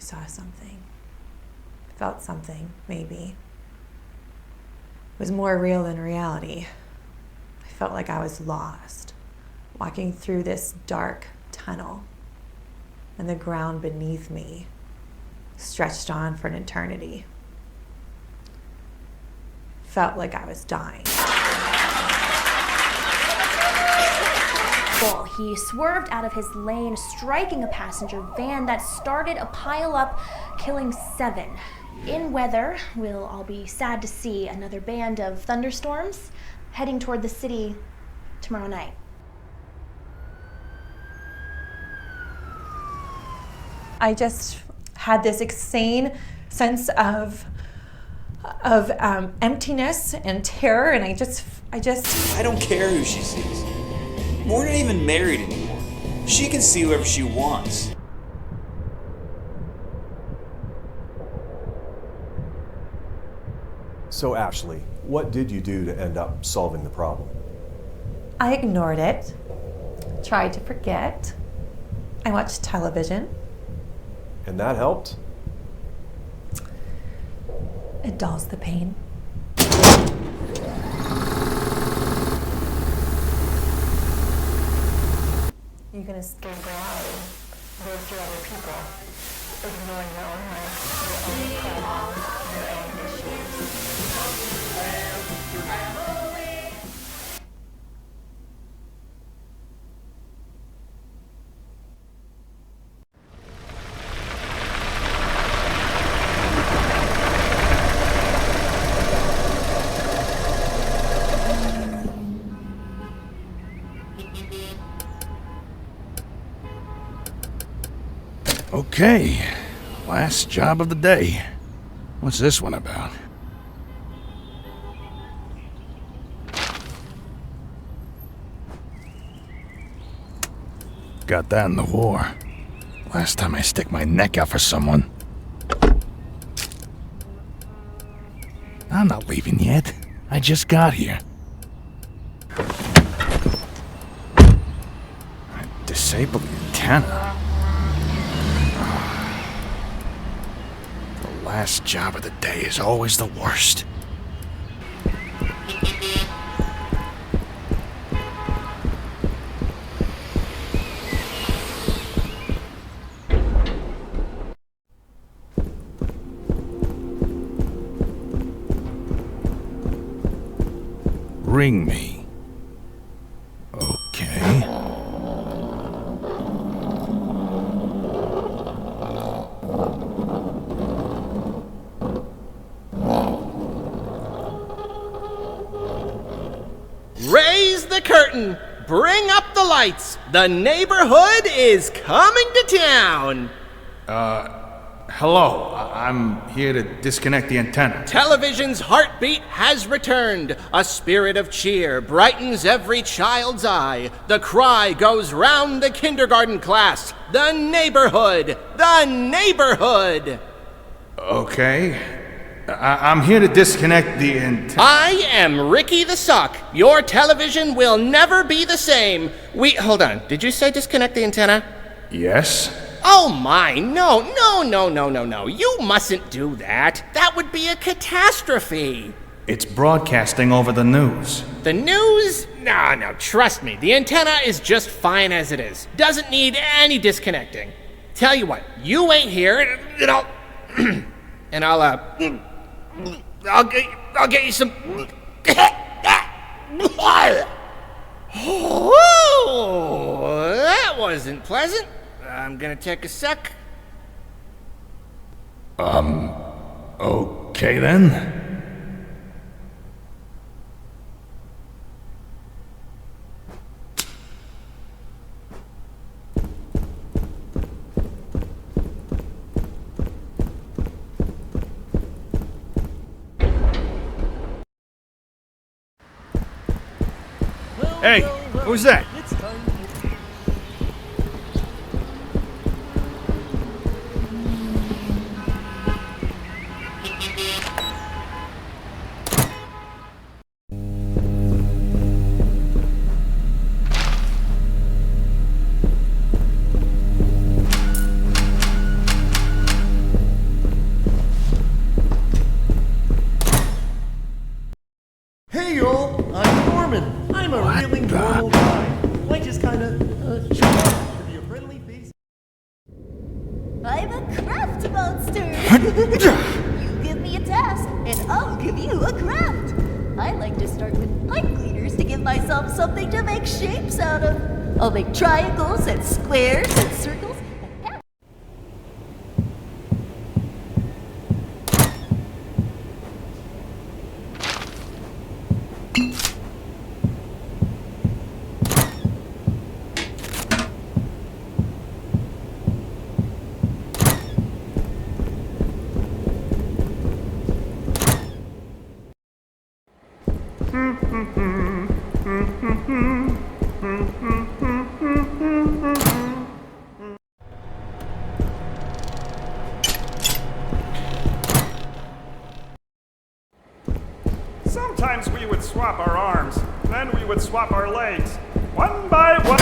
saw something. Felt something, maybe. It was more real than reality. I felt like I was lost, walking through this dark tunnel, and the ground beneath me stretched on for an eternity. Felt like I was dying. He swerved out of his lane, striking a passenger van that started a pile-up, killing 7. In weather, we'll all be sad to see another band of thunderstorms heading toward the city tomorrow night. I just had this insane sense of emptiness and terror, and I don't care who she sees. We're not even married anymore. She can see whoever she wants. So Ashley, what did you do to end up solving the problem? I ignored it, tried to forget. I watched television. And that helped? It dulls the pain. You're gonna still go out and live through other people, ignoring your own life, your own problems, your own Okay, last job of the day. What's this one about? Got that in the war. Last time I stick my neck out for someone. I'm not leaving yet. I just got here. I disabled the antenna. Last job of the day is always the worst. Ring me. Okay. Raise the curtain! Bring up the lights! The neighborhood is coming to town! Hello. I'm here to disconnect the antenna. Television's heartbeat has returned. A spirit of cheer brightens every child's eye. The cry goes round the kindergarten class. The neighborhood! The neighborhood! Okay. I'm here to disconnect the antenna. I am Ricky the Sock. Your television will never be the same. Hold on. Did you say disconnect the antenna? Yes? Oh my, no. You mustn't do that. That would be a catastrophe. It's broadcasting over the news. The news? No, trust me. The antenna is just fine as it is. Doesn't need any disconnecting. Tell you what, you wait here and I'll get you some. Oh, that wasn't pleasant. I'm gonna take a sec. Okay then. Hey, who's that? I'm a craft monster! You give me a task, and I'll give you a craft! I like to start with pipe cleaners to give myself something to make shapes out of. I'll make triangles and squares and circles and patterns. Sometimes we would swap our arms, then we would swap our legs, one by one.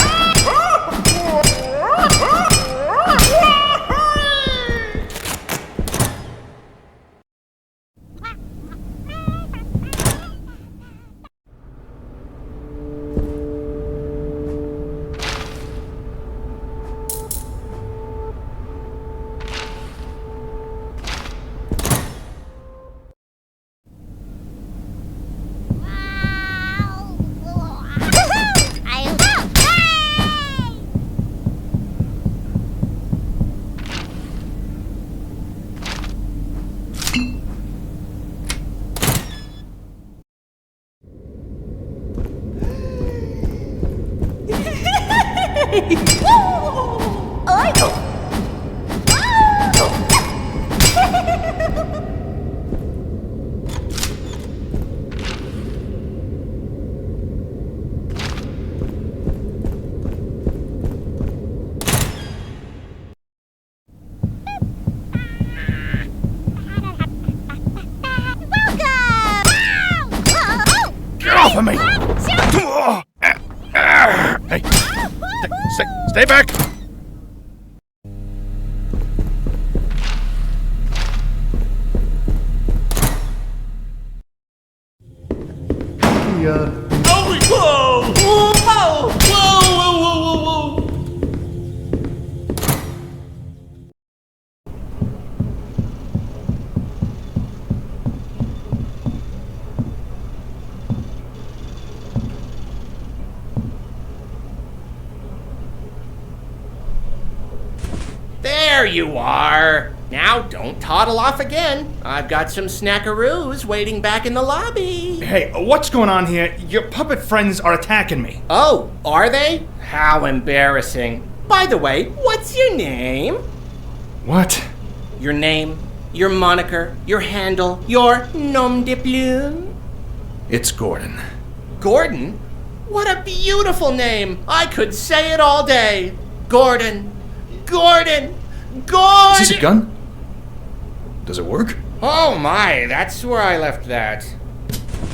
Off of me! Hey, stay back! Yeah. Oh, whoa! Whoa! Whoa! Whoa! Whoa! Whoa! Whoa! There you are. Now don't toddle off again. I've got some snackaroos waiting back in the lobby. Hey, what's going on here? Your puppet friends are attacking me. Oh, are they? How embarrassing. By the way, what's your name? What? Your name, your moniker, your handle, your nom de plume? It's Gordon. Gordon? What a beautiful name. I could say it all day. Gordon. Gordon. Gordon. Is this a gun? Does it work? Oh my, that's where I left that.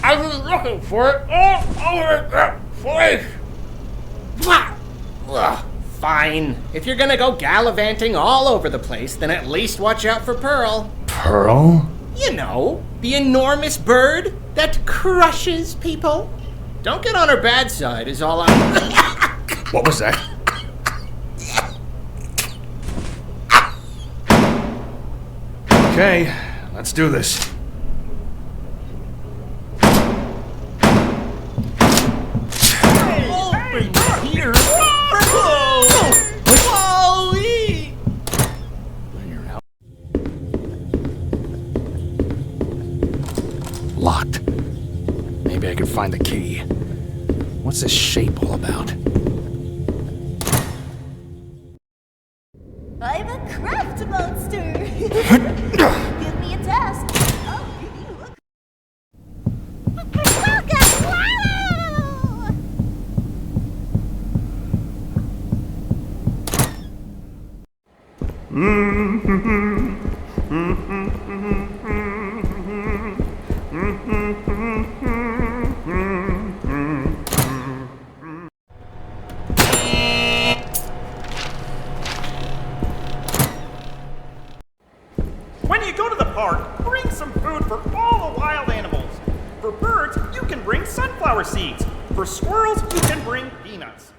I was looking for it all over the place. Ugh, fine. If you're gonna go gallivanting all over the place, then at least watch out for Pearl. Pearl? You know, the enormous bird that crushes people. Don't get on her bad side is all I'm... What was that? Okay, let's do this. Here! Locked. Maybe I could find the key. What's this shape all about? I'm a craft monster! Give me a task, I'll give you a... When you go to the park, bring some food for all the wild animals. For birds, you can bring sunflower seeds. For squirrels, you can bring peanuts.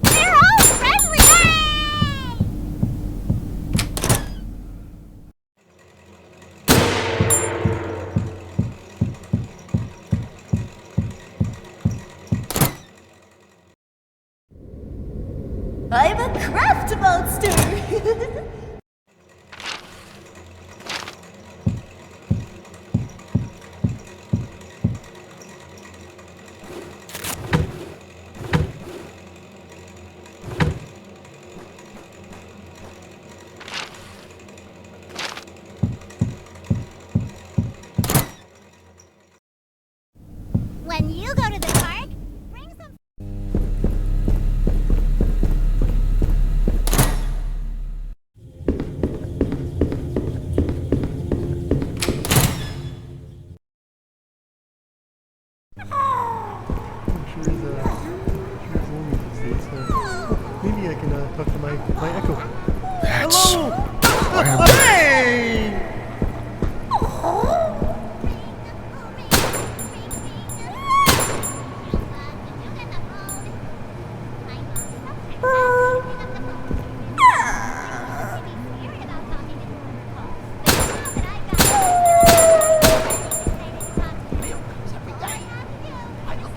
They're all friendly! When you go to the park, bring some. Maybe I can talk to my echo. That's Hello! quite a Hey!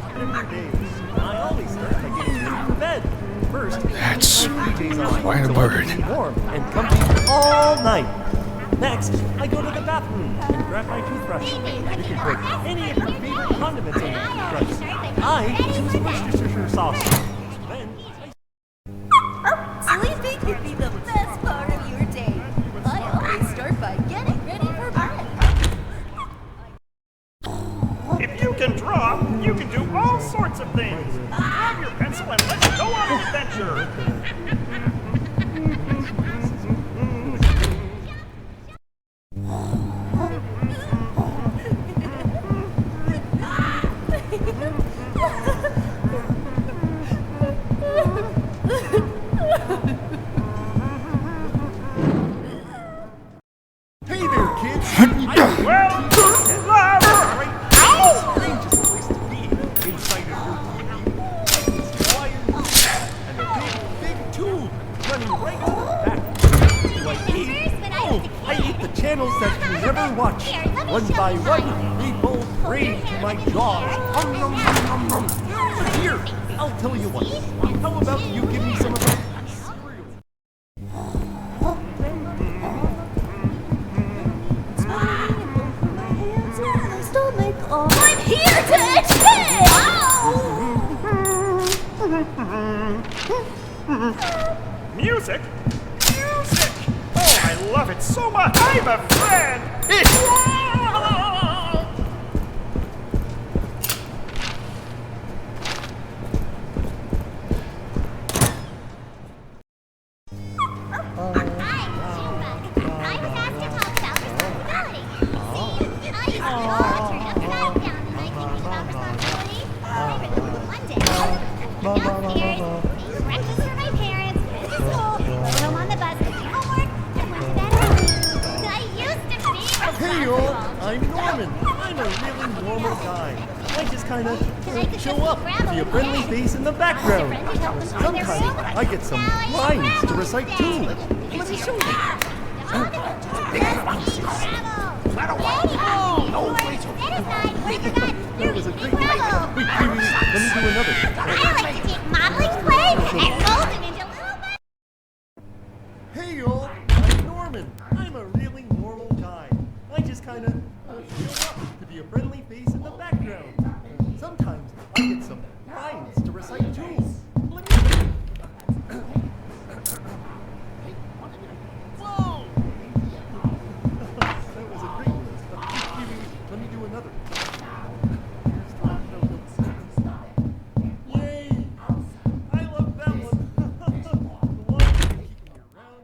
I always start by getting ready for bed. First, That's PJs on quite a so I bird. can be warm and comfy all night. Next, I go to the bathroom and grab my toothbrush. You can put any of your favorite condiments on your toothbrush. I choose Worcestershire sauce. Then Sleeping can be the best part of your day. I always start by getting ready for bed. If you can draw, you can do all sorts of things. Grab your pencil and let's go on an adventure. hey there, kids! Well, love. Strangest place to be inside of your TV. Wires and a big tube running right to the back. Do I eat? Oh, I eat the channels that you never watch. One by one, they fall prey to my jaws. Nom, nom, nom, nom, nom. Here, I'll tell you what. How about you give me some of that cereal? I'm here to attack! Music? Music! Oh, I love it so much! I'm a friend! Hey y'all, I'm Norman. I'm a really normal guy. I just kind of show up to be a friendly face in the background. Sometimes I get some lines to recite too. Let me show you. That was a great night. Wait, let me do another. I like to take modeling clay and mold them into little birds. Hey y'all, I'm Norman. I'm a really normal guy. I just kind of show up to be a friendly face in the background. Sometimes I get some lines to recite too. Let me... Whoa! That was a great one. Let me do another. Yay! I love that one. The one keeping me around.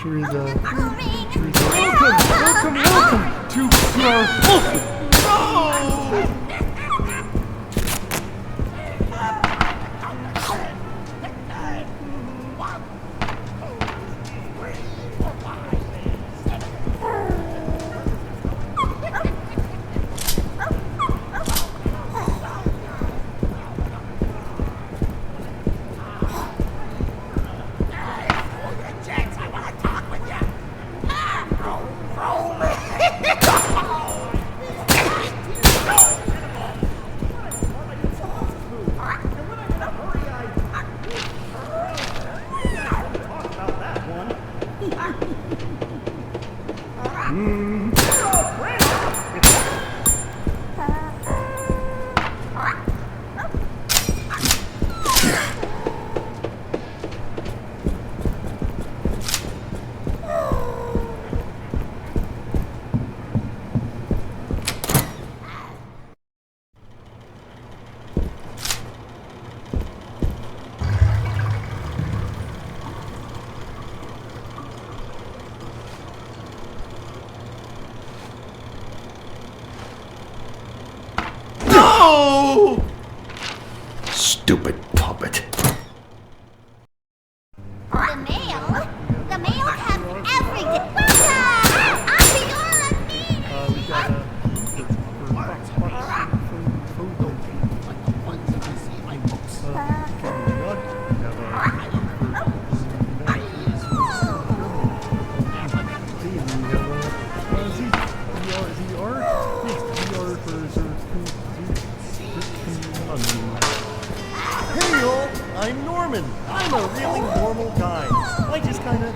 sure is welcome to our Stupid puppet. The mail? The mail has everything. I'll be on me. we got Hey y'all, I'm Norman. I'm a really normal guy. I just kind of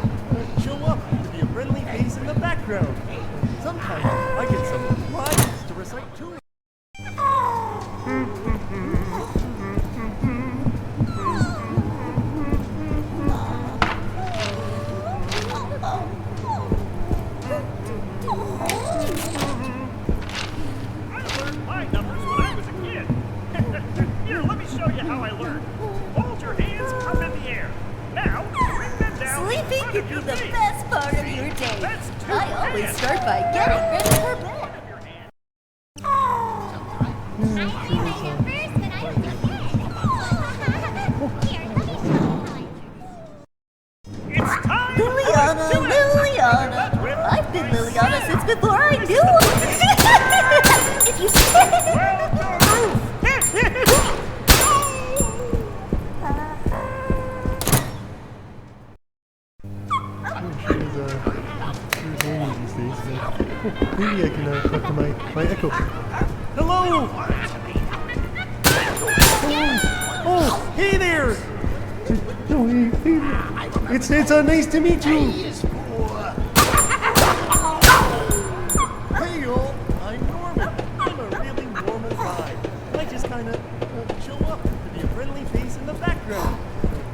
show up to be a friendly face in the background. Sometimes I get some lines to recite to it. I learned my numbers when I was a kid. Here, let me show you how I learned. Hold your hands up in the air. Now, bring them down. Sleeping could be the best part of your day. That's two I always hands. start by getting ready for bed. I had my hair first when I was a kid. Here, let me show you how I It's time Liliana, to do it. Liliana. I've been Liliana since before I knew her. If you Maybe I can talk to my echo. Hello! Oh, hey there! Oh, hey there. It's nice to meet you. Hey y'all, I'm Norman. I'm a really normal guy. I just kind of show up to be a friendly face in the background.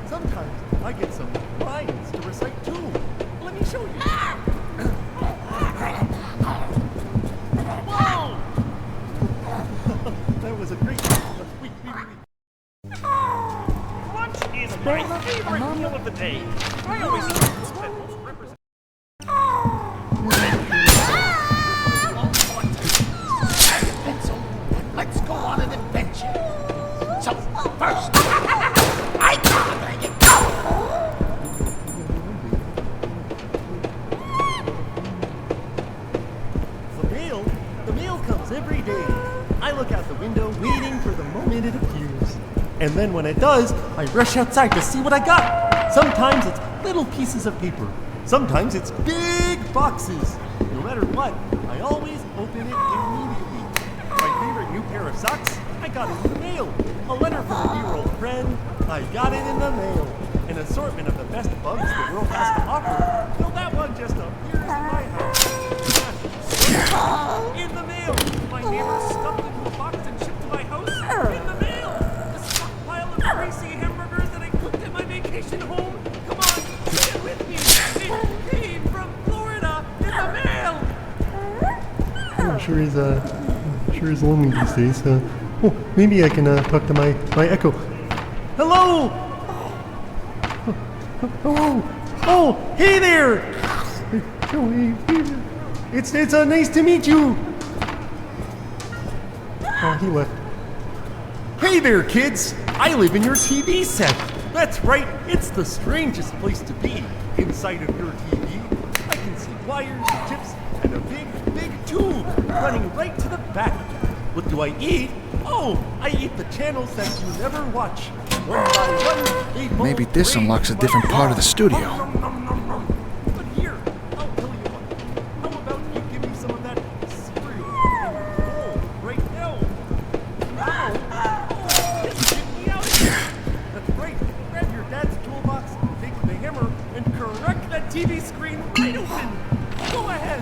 Sometimes I get some lines to recite too. Let me show you. Whoa! That was a great. Wait. Lunch is my favorite meal of the day. I always eat foods that most represent. Let's go on an adventure. So first, I gotta make it go. The mail comes every day. I look out the window waiting for the moment it appears. And then when it does, I rush outside to see what I got. Sometimes it's little pieces of paper. Sometimes it's big boxes. No matter what, I always open it immediately. My favorite new pair of socks, I got it in the mail. A letter from a dear old friend, I got it in the mail. An assortment of the best bugs the world has to offer. Well, that one just appears in my house. In the mail! My neighbor stuffed into a box and shipped to my house. In the mail! A stockpile of greasy hamburgers that I cooked at my vacation home. Come on, say it with me. It came from Florida in the mail. Sure is lonely these days. Oh, maybe I can talk to my echo. Hello! Hello! Oh, hey there! It's nice to meet you. Oh, he left. Hey there, kids! I live in your TV set. That's right, it's the strangest place to be. Inside of your TV, I can see wires, chips, and a big tube running right to the back. What do I eat? Oh, I eat the channels that you never watch. One by one, they both Maybe this raise unlocks a my different part of the studio. But here, I'll tell you what. How about you give me some of that cereal in your bowl right now? Get me out of here. That's right. Grab your dad's toolbox, take the hammer, and correct that TV screen right open. Go ahead.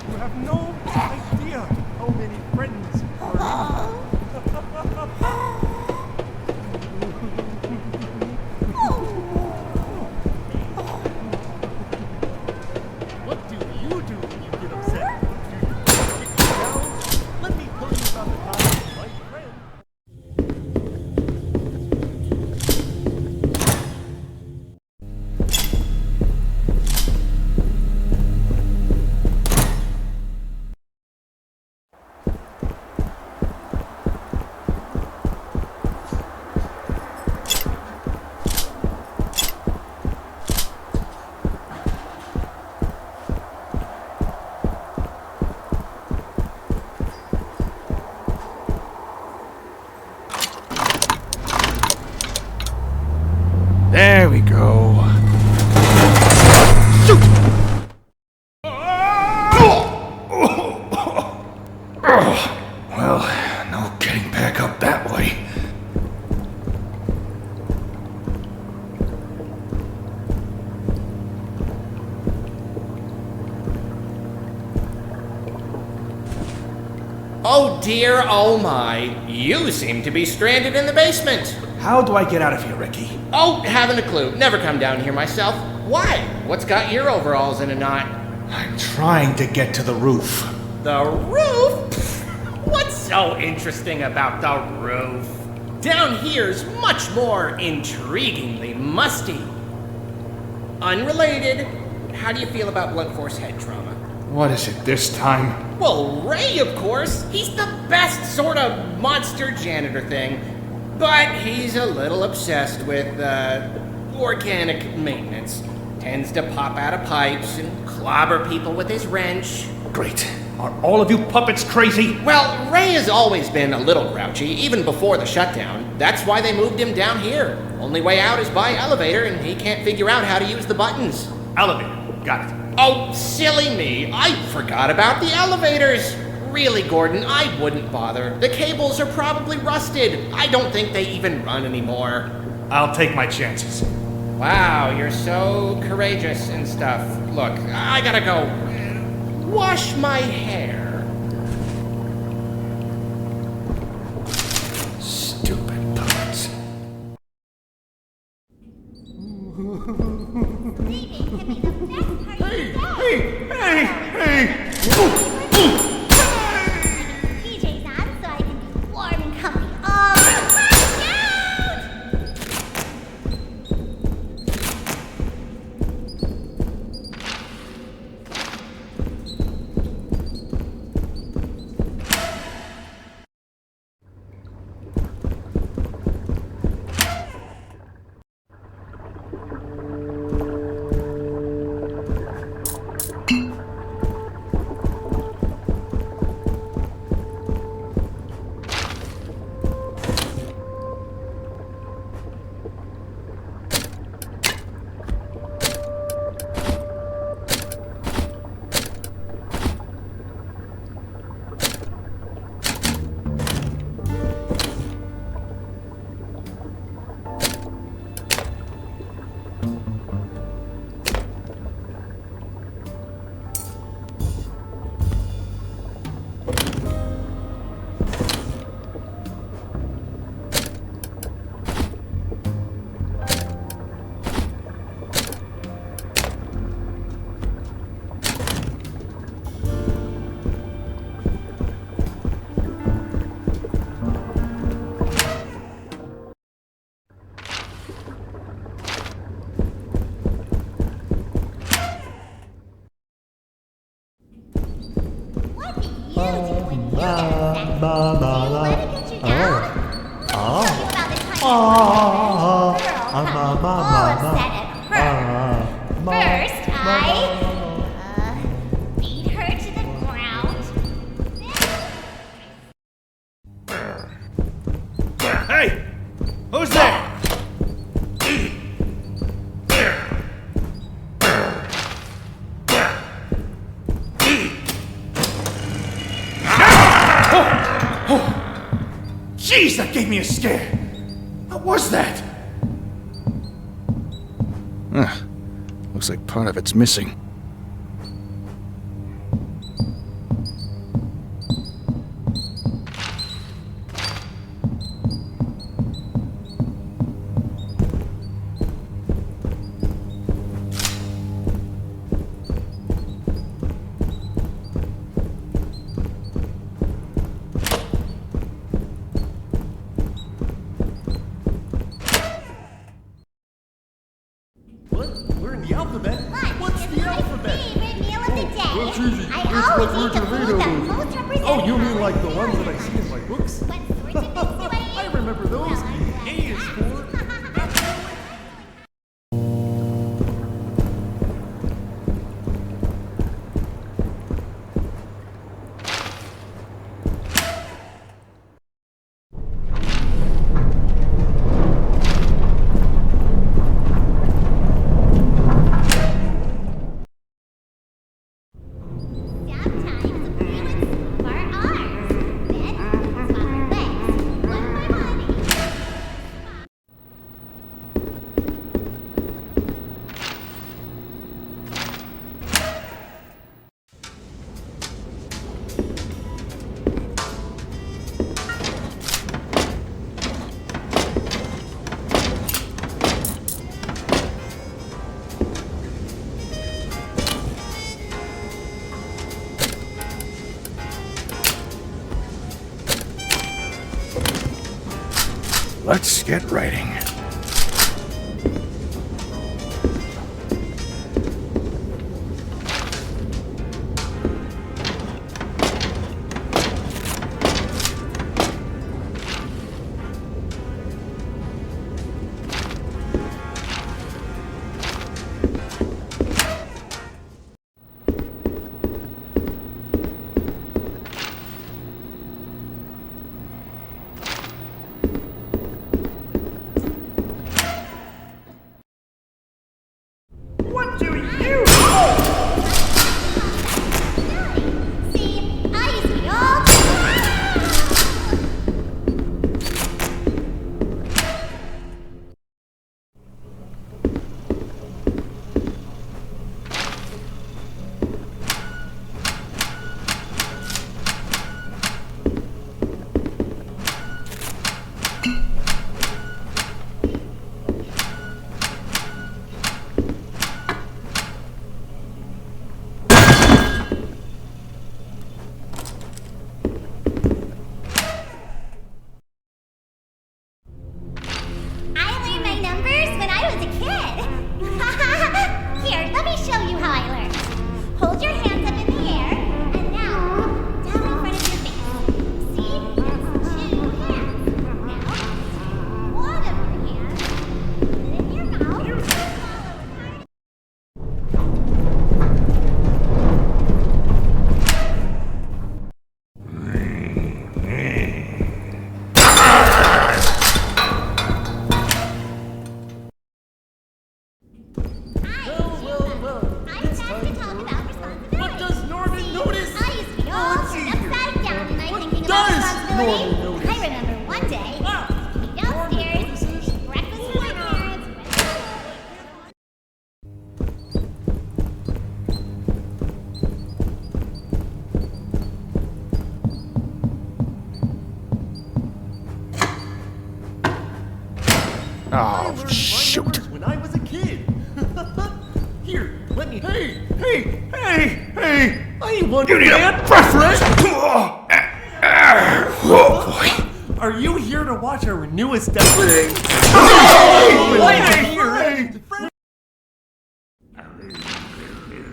You have no idea how many friends are in. What do you do when you get upset? Do you kick me down? Let me tell you about the time my friend. There we go. Well, no getting back up that way. Oh dear, oh my. You seem to be stranded in the basement. How do I get out of here, Ricky? Oh, haven't a clue. Never come down here myself. Why? What's got your overalls in a knot? I'm trying to get to the roof. The roof? Pfft, what's so interesting about the roof? Down here's much more intriguingly musty. Unrelated, how do you feel about blunt force head trauma? What is it this time? Well, Ray, of course. He's the best sort of monster janitor thing. But he's a little obsessed with, organic maintenance. Tends to pop out of pipes and clobber people with his wrench. Great. Are all of you puppets crazy? Well, Ray has always been a little grouchy, even before the shutdown. That's why they moved him down here. Only way out is by elevator, and he can't figure out how to use the buttons. Elevator. Got it. Oh, silly me. I forgot about the elevators. Really, Gordon, I wouldn't bother. The cables are probably rusted. I don't think they even run anymore. I'll take my chances. Wow, you're so courageous and stuff. Look, I gotta go wash my hair. Stupid puppets. Leaving can be the best part of the day. Hey! PJs on so I can be warm and comfy all the First, I beat her to the ground. Hey! Who's there? Jeez, that gave me a scare! What was that? Looks like part of it's missing. We're in the alphabet. What's the alphabet? Favorite meal of the day. That's easy. I It's always what eat the we're food doing. that most represents Oh, you mean our like the ones that I heritage. see in my books? What sorts of things do I eat? I remember those. Well, I'm A is for... Sometimes feelings are ours. Then swap our legs, one by one. Let's get writing. What do you? See, I used to be all I learned my numbers when I was a kid. Here, let me show you how I learned. Hold your hands up in the air, and now down in front of your face. See? That's 2 hands. Now, one of your hands in your mouth. It's time to talk about responsibility. What does Norman notice? I used to be all let's see turned here. upside down when I What thinking about does responsibility. Norman notice? I remember one day, me downstairs, eating breakfast with my parents. Oh, shoot. When I was a kid. Here, let me... Hey! I want You need a preference! Oh, boy. Are you here to watch our newest episode?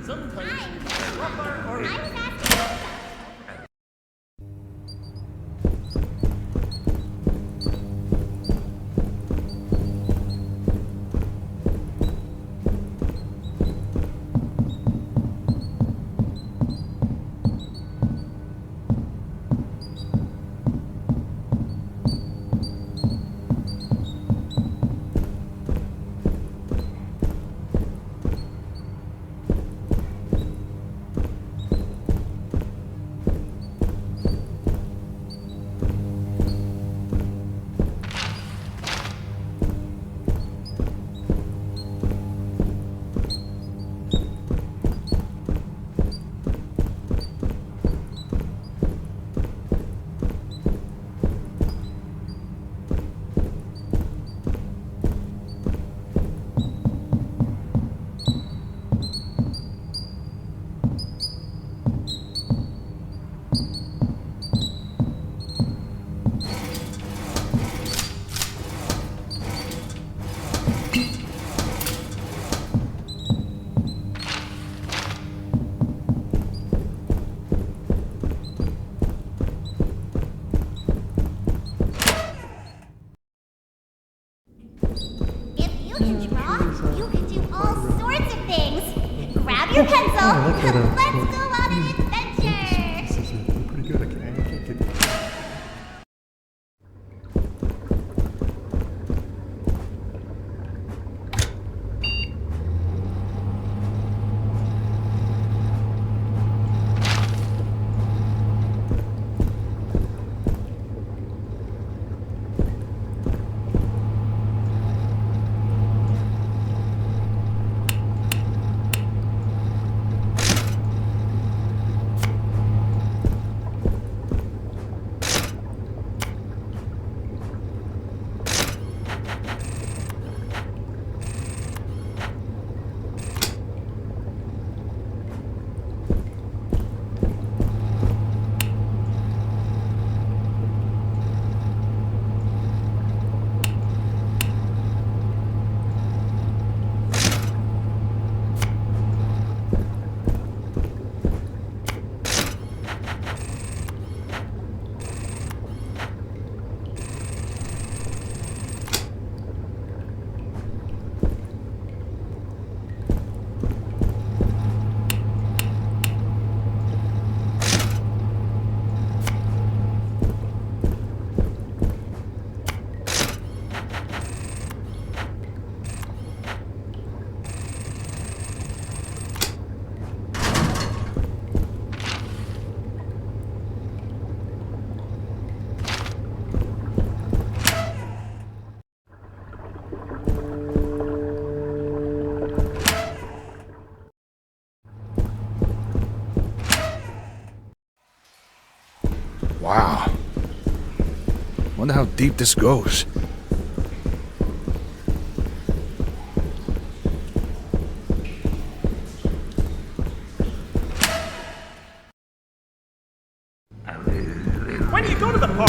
Sometimes we drop our arms. can draw, you can do all sorts of things. Grab your pencil. Let's go on an adventure. This is pretty good. I can't get it. Wow. Wonder how deep this goes. When you go to the park...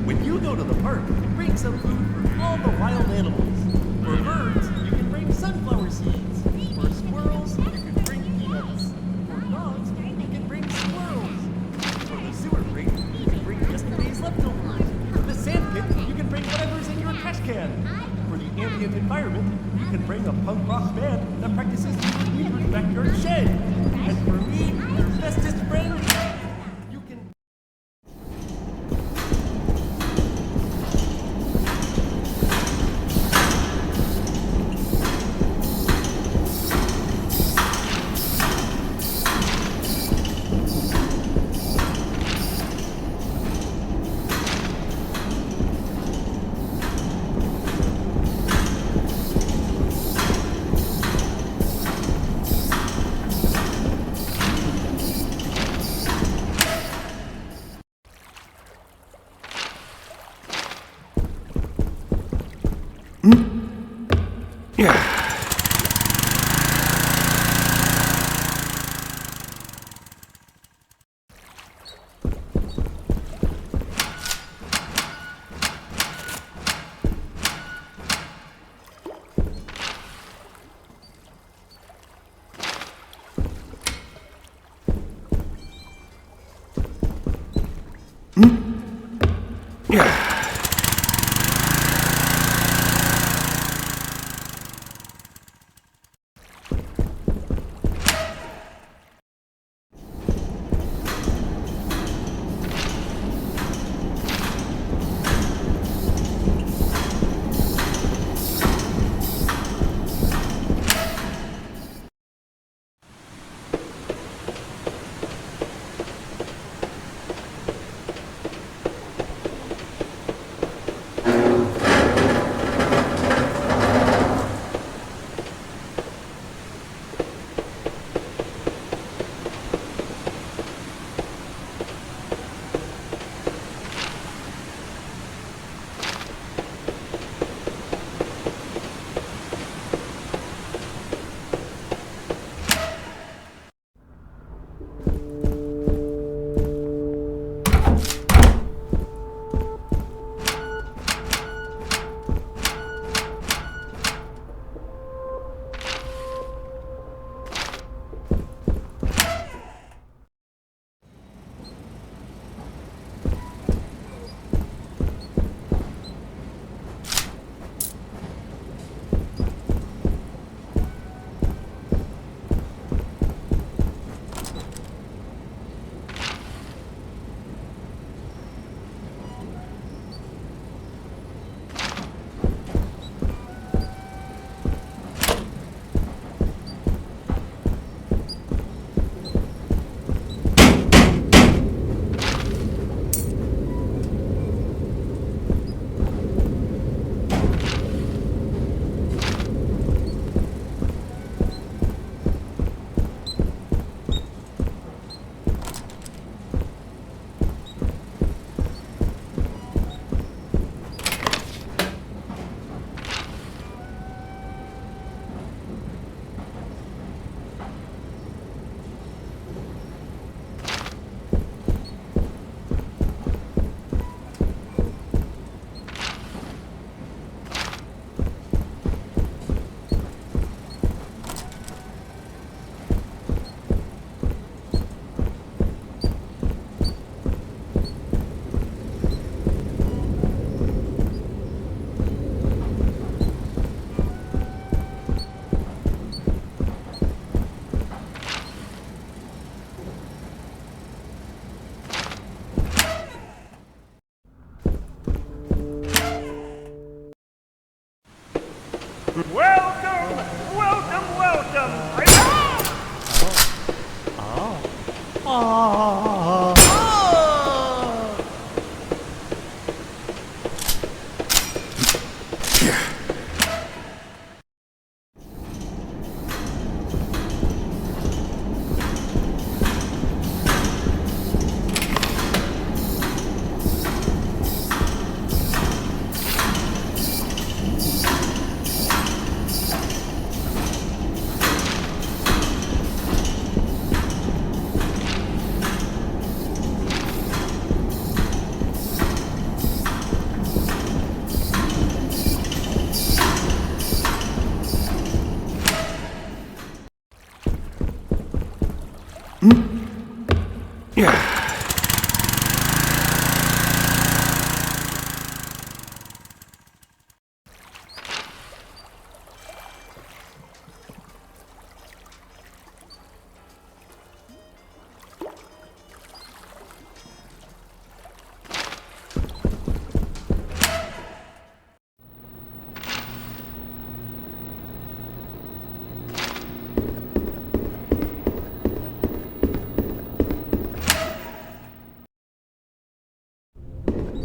When you go to the park, bring some food for all the wild animals. For birds, you can bring sunflower seeds. For squirrels, you can bring peanuts. For dogs, you can bring squirrels. For the sewer grate, you can bring yesterday's leftovers. For the sand pit, you can bring whatever's in your trash can. For the ambient environment, you can bring a punk rock band that practices in your neighbor's backyard shed. And for me, your bestest friend, you can... Welcome! Welcome, welcome!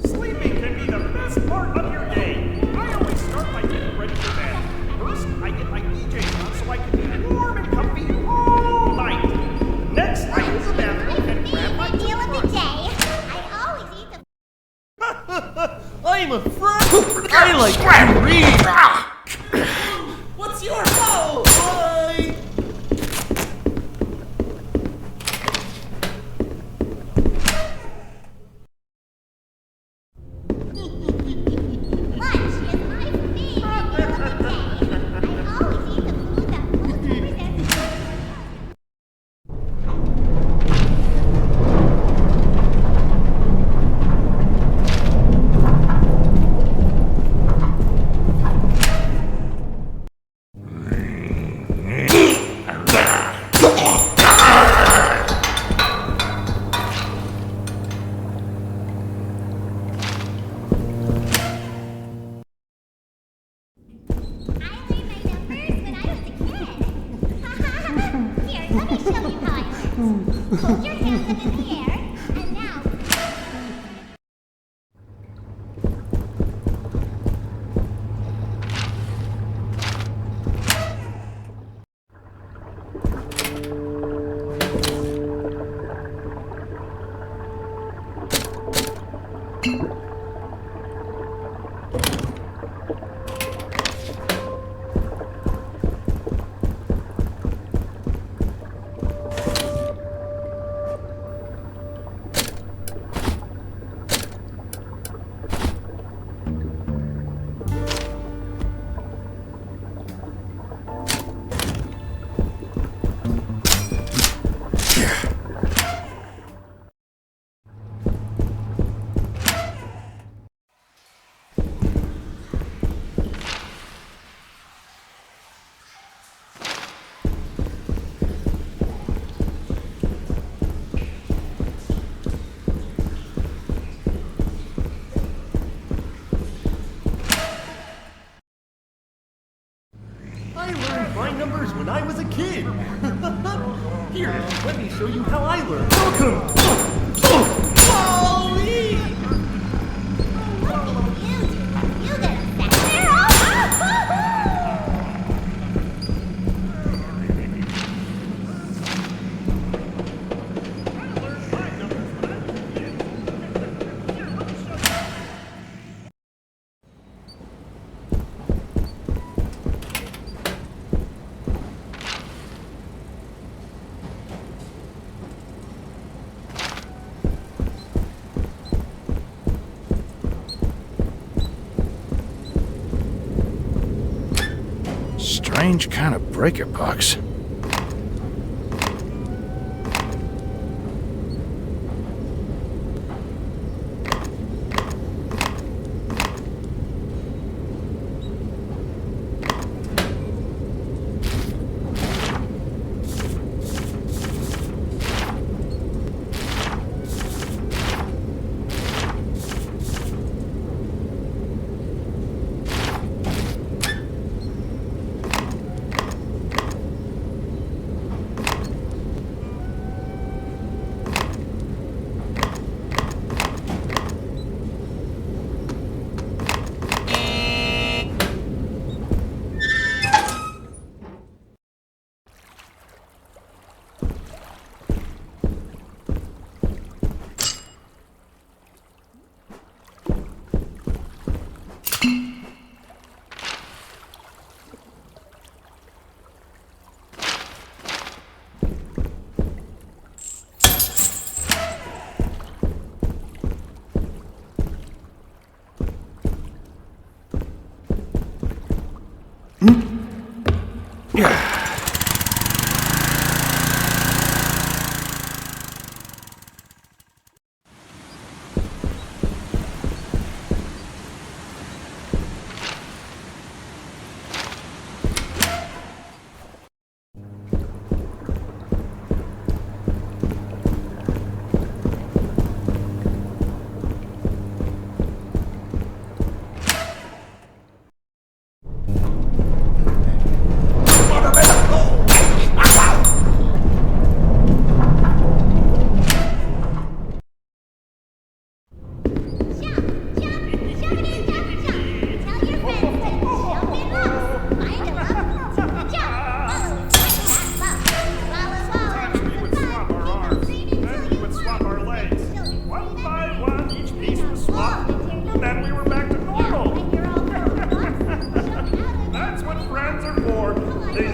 Sleeping can be the best part of your day. I always start by getting ready for bed. First, I get my PJs on so I can be warm and comfy all night. Next, I use the bathroom and grab my Deal of the toothbrush. day. I always eat the I'm afraid I like to read. What's your fault? Bye. lunch is my favorite meal of the day. I always eat the food that most represents me. Hold your hands up in the air, and now... I learned my numbers when I was a kid. Here, let me show you how I learned. Welcome. Wally! You did a Strange kind of breaker box.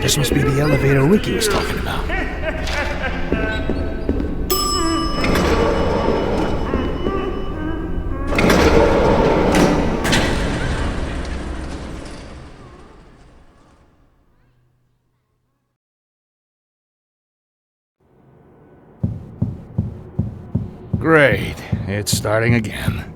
This must be the elevator Ricky was talking about. Great. It's starting again.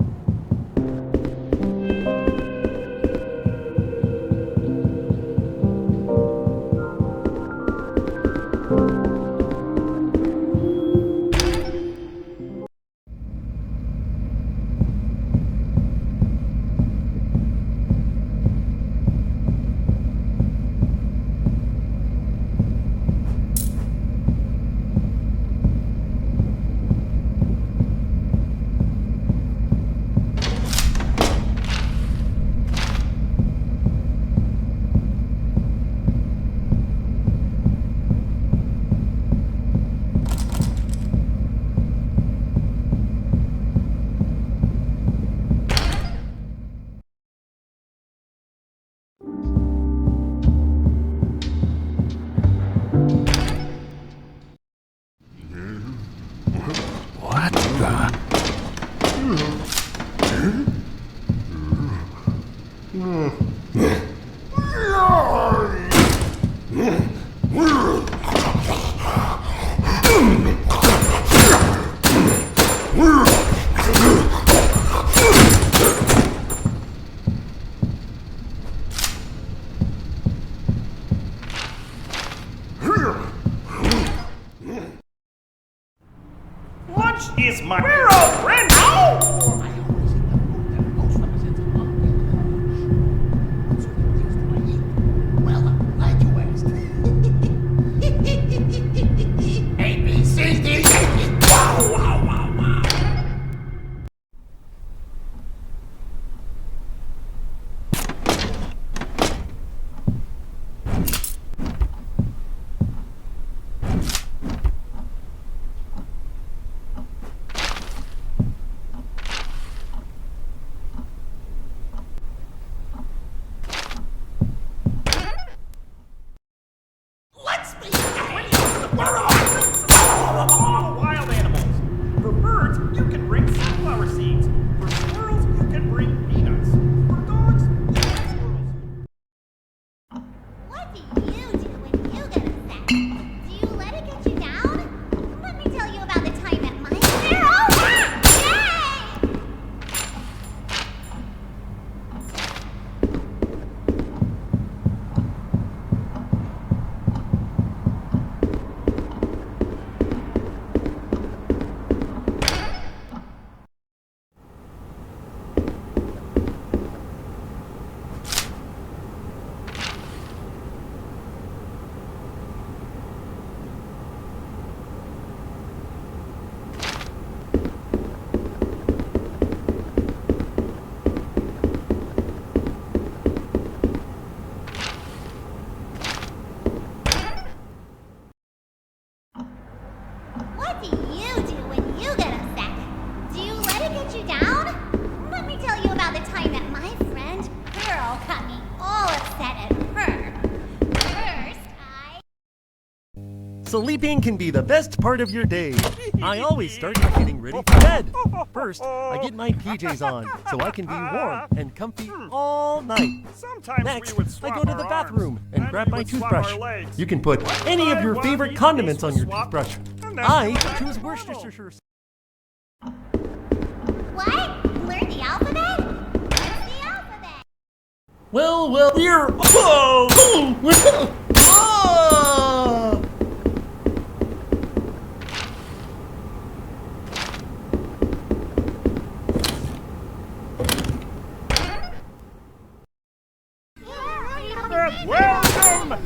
What the? Lunch is my hero friend. Oh! Well, I'm glad you asked. A, B, C, D, E. Wow, wow, wow, wow. Let's be going to the world. All wild animals. For birds, you can bring sunflower seeds. For squirrels, you can bring peanuts. For dogs, you can squirrels. What do you do when you get upset? Do you let it get you down? Let me tell you about the time at my Yay! What do you do when you get upset? Do you let it get you down? Let me tell you about the time that my friend Pearl got me all upset at her. First, Sleeping can be the best part of your day. I always start by getting ready for bed. First, I get my PJs on so I can be warm and comfy all night. Sometimes Next, we would I swap go to our the arms, bathroom and then grab we my would swap toothbrush. our legs. You can put One any of side, your one favorite piece condiments on would your swap, toothbrush. and then I go back choose to normal. Worcestershire. what? Learn the alphabet? What's the alphabet? Well, we're... Whoa! Oh! Welcome!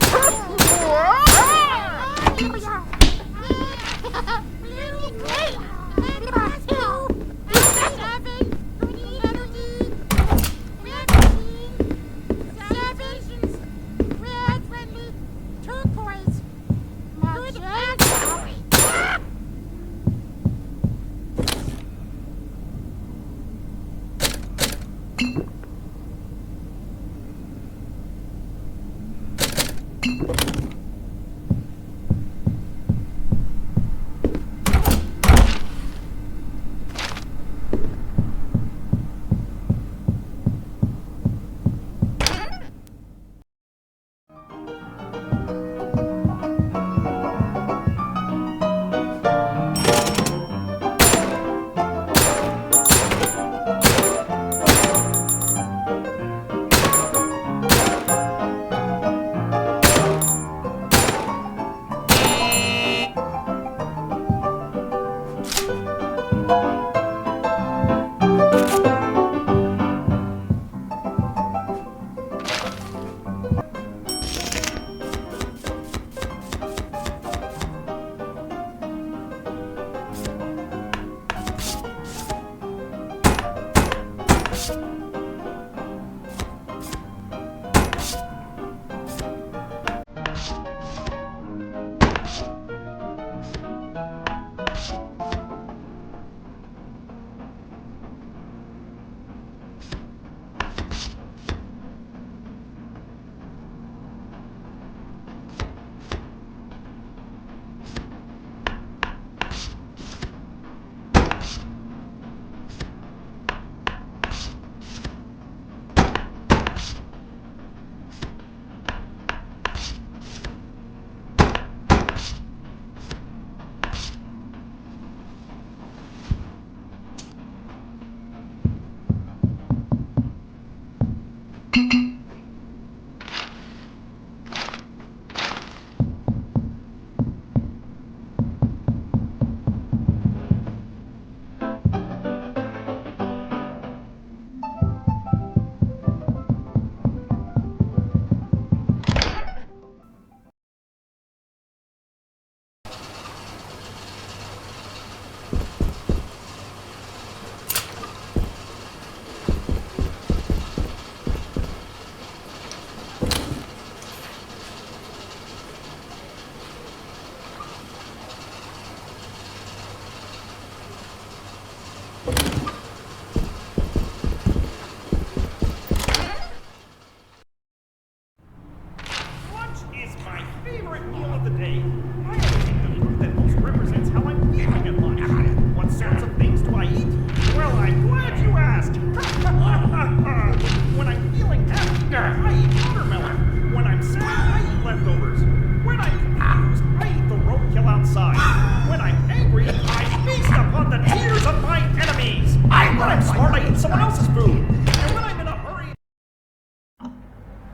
eat someone else's food. And when I'm in a hurry...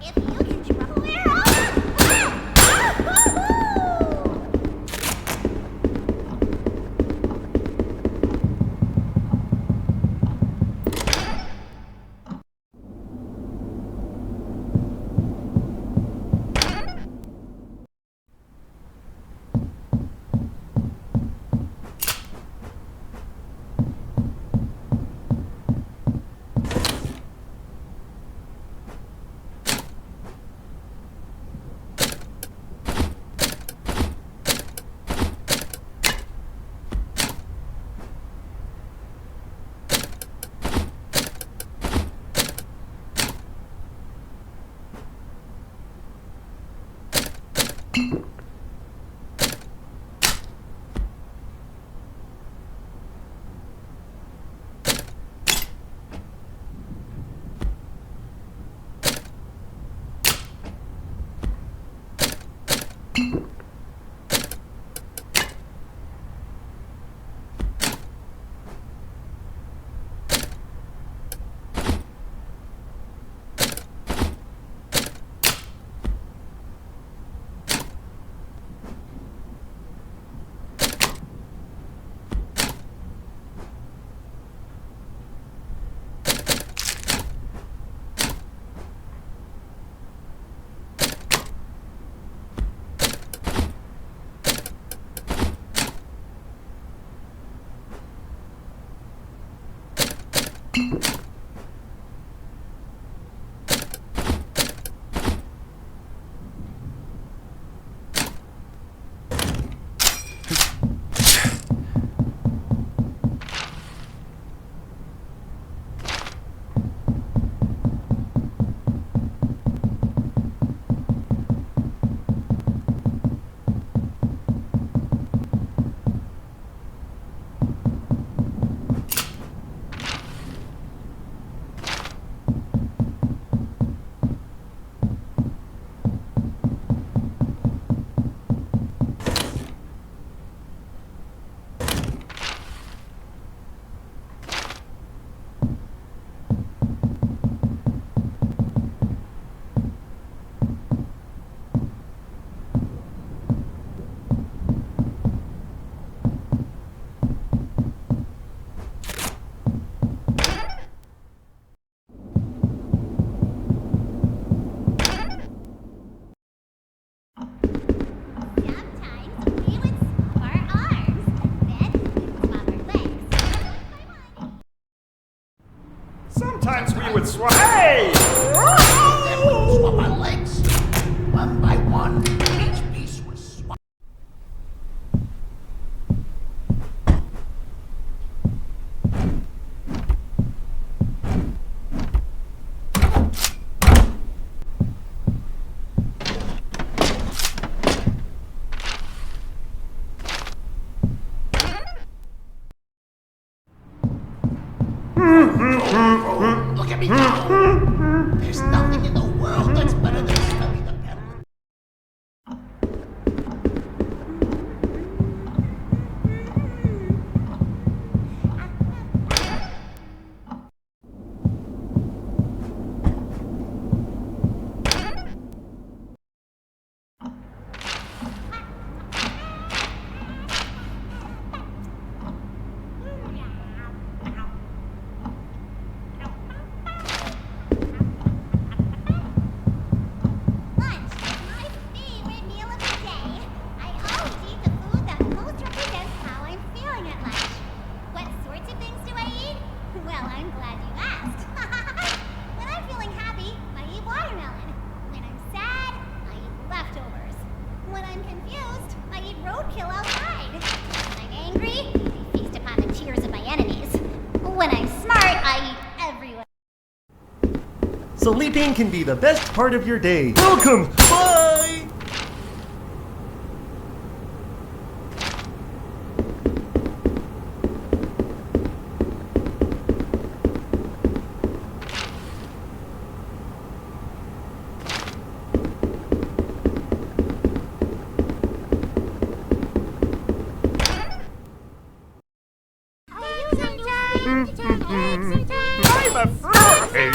If you can trouble it all. Sometimes we would swap. Hey! Then we would swap our legs. One by one, each piece was swapped. Look at me go! There's nothing in the world that's better than smelling the pedal. Lunch is my favorite meal of the day. I always eat the food that most represents how I'm feeling at lunch. What sorts of things do I eat? Well, I'm glad you asked. When I'm feeling happy, I eat watermelon. When I'm sad, I eat leftovers. When I'm confused, I eat roadkill outside. When I'm angry, I feast upon the tears of my enemies. When I'm smart, I eat everyone. Sleeping can be the best part of your day. Welcome! Bye! I'm afraid.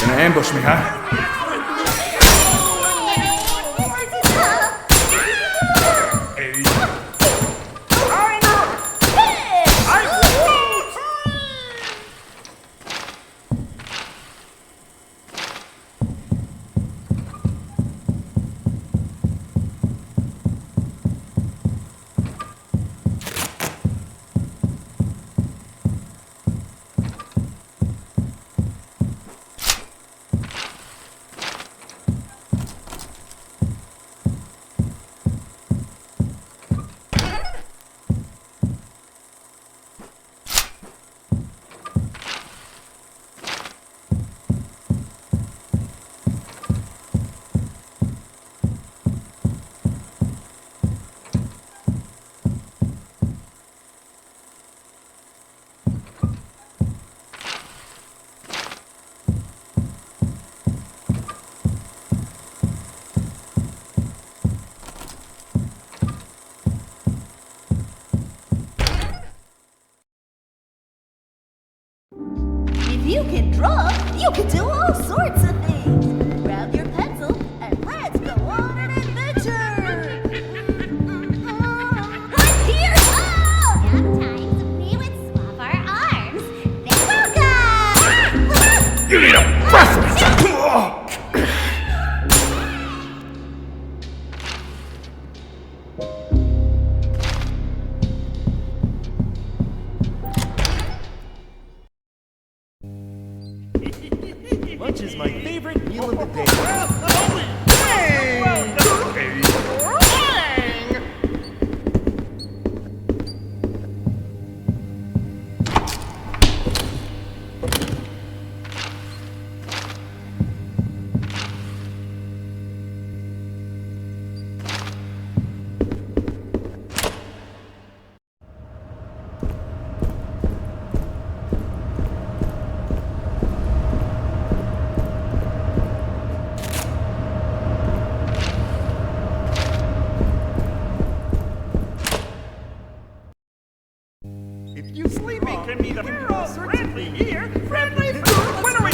Gonna ambush me, huh? If you can draw, you can do all sorts of things. Grab your pencil and let's go on an adventure. I'm here! Oh! Sometimes we would swap our arms. Then welcome! You need a breath! Lunch is my favorite meal of the day. can be the friendly here. Friendly food. When are we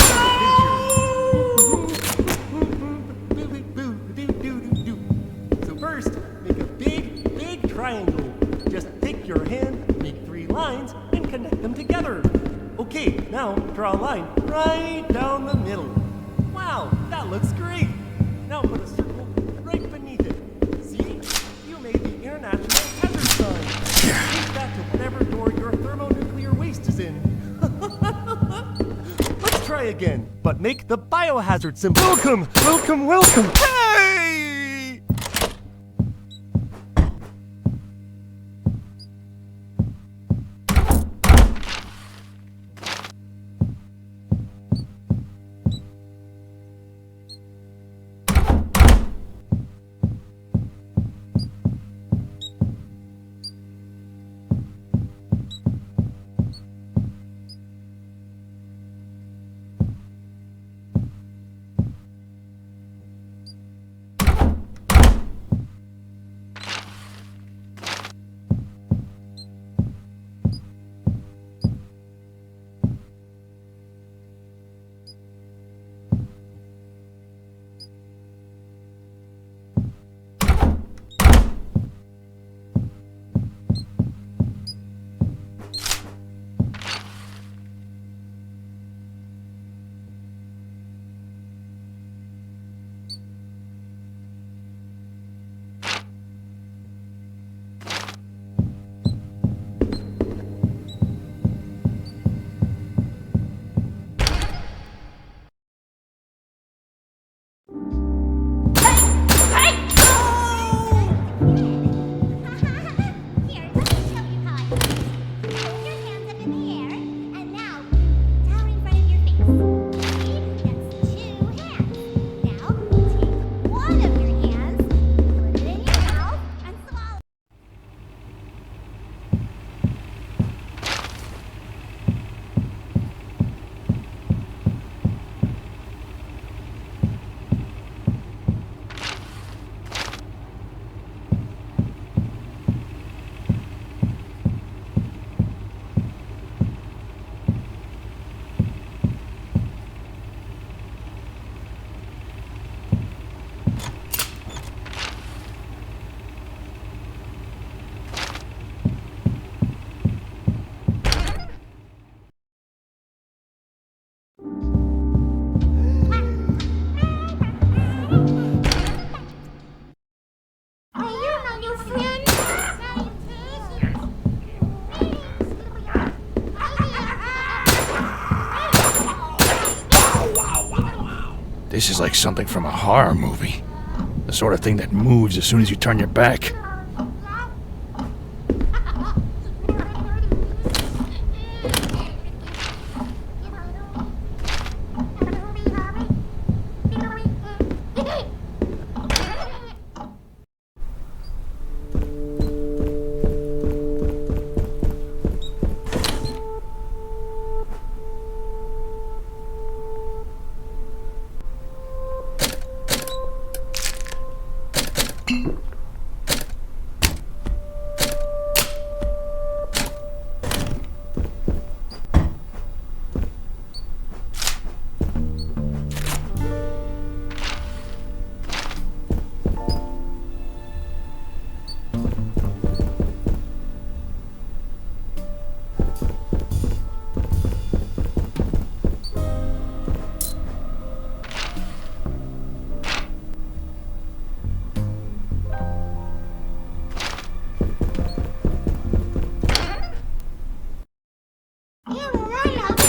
So first, make a big triangle. Just take your hand, make 3 lines, and connect them together. Okay, now draw a line right down the middle. Wow, that looks great. Now put a circle right beneath it. See? You made the international hazard sign. Take that to whatever door your thermonuclear waste is in. Let's try again, but make the biohazard symbol. Welcome, welcome, welcome. Hey! This is like something from a horror movie. The sort of thing that moves as soon as you turn your back.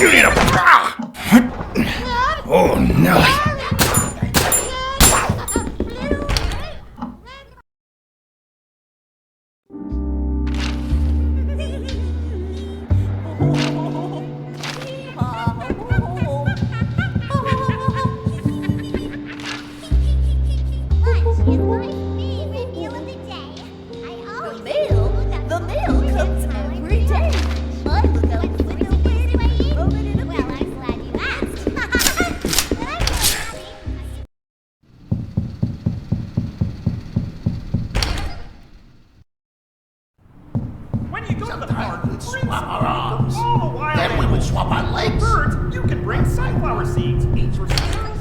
You need a... Oh, Nelly. The mail comes every day. I look out the window waiting for the moment in a minute. Well, I'm glad you asked. swap our legs. Birds, you can bring sunflower seeds. Bees for squirrels.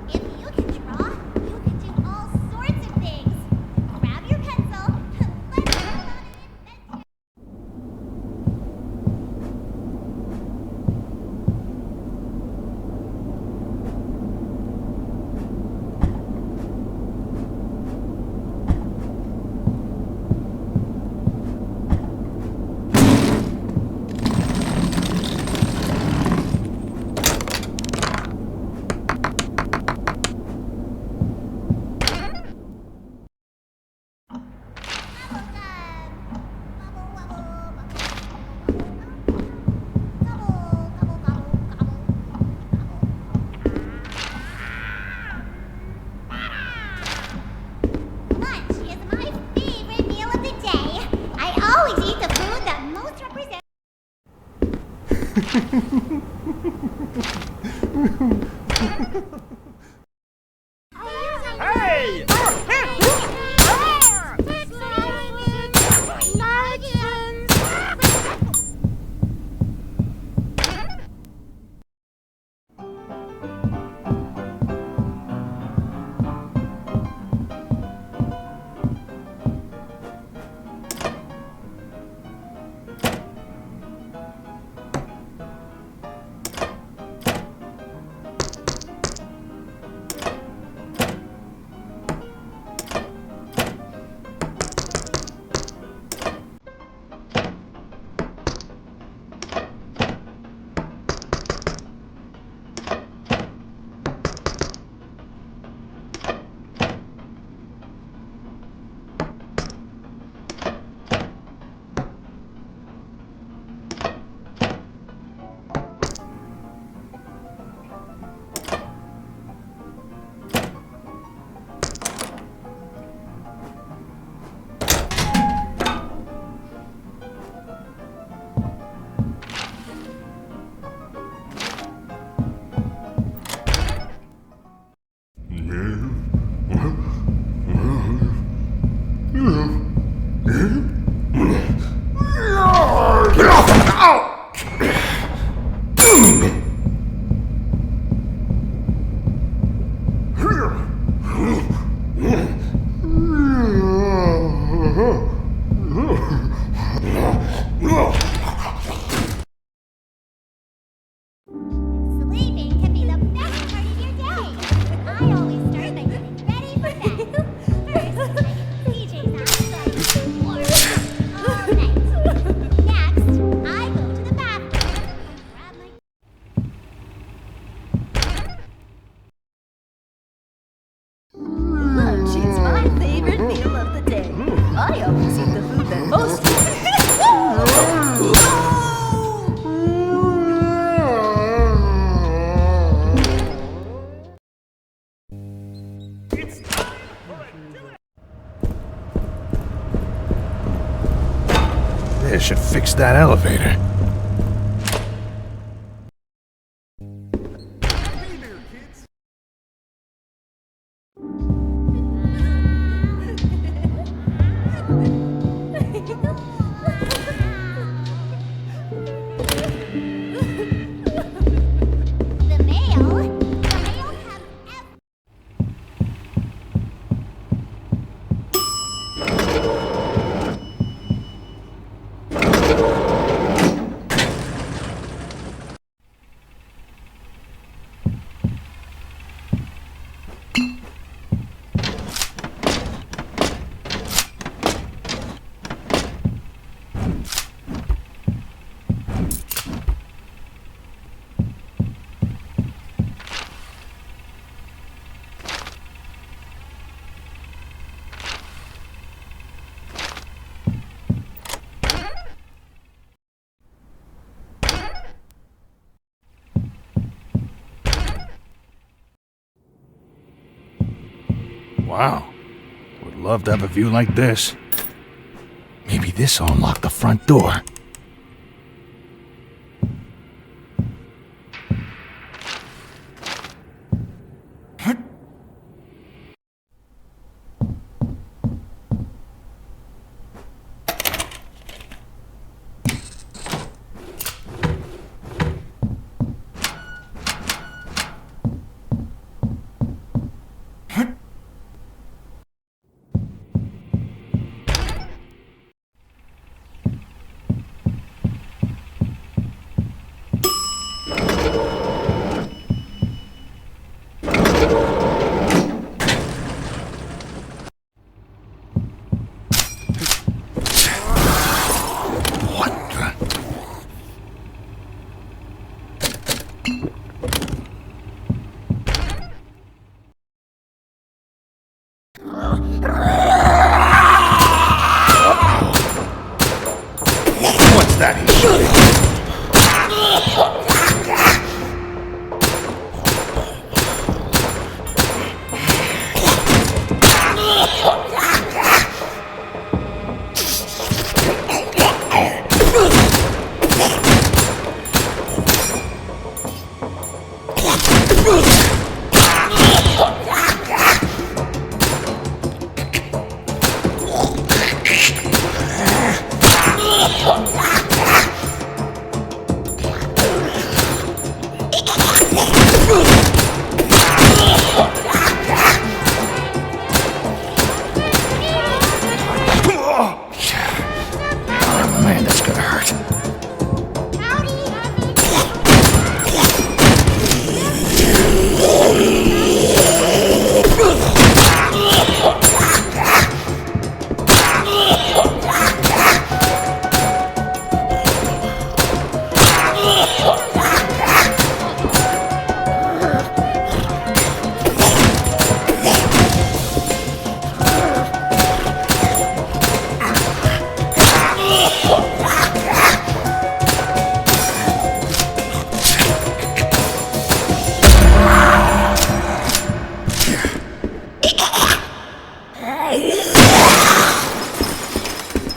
If you can draw, you can do all sorts of things. Grab your pencil and let's go on an adventure. Lunch is my favorite meal of the day. I always eat the food that most represents. Hey! Sleeping can be the best part of your day. I always start by getting ready for bed. First, PJs on, warm all night. Next, I go to the bathroom and grab my. Lunch is my favorite meal of the day. I always eat the food that most. This should fix that elevator. Hey there, kids. The mail has Wow. Would love to have a view like this. Maybe this will unlock the front door. What's that? Oh man, that's gonna hurt.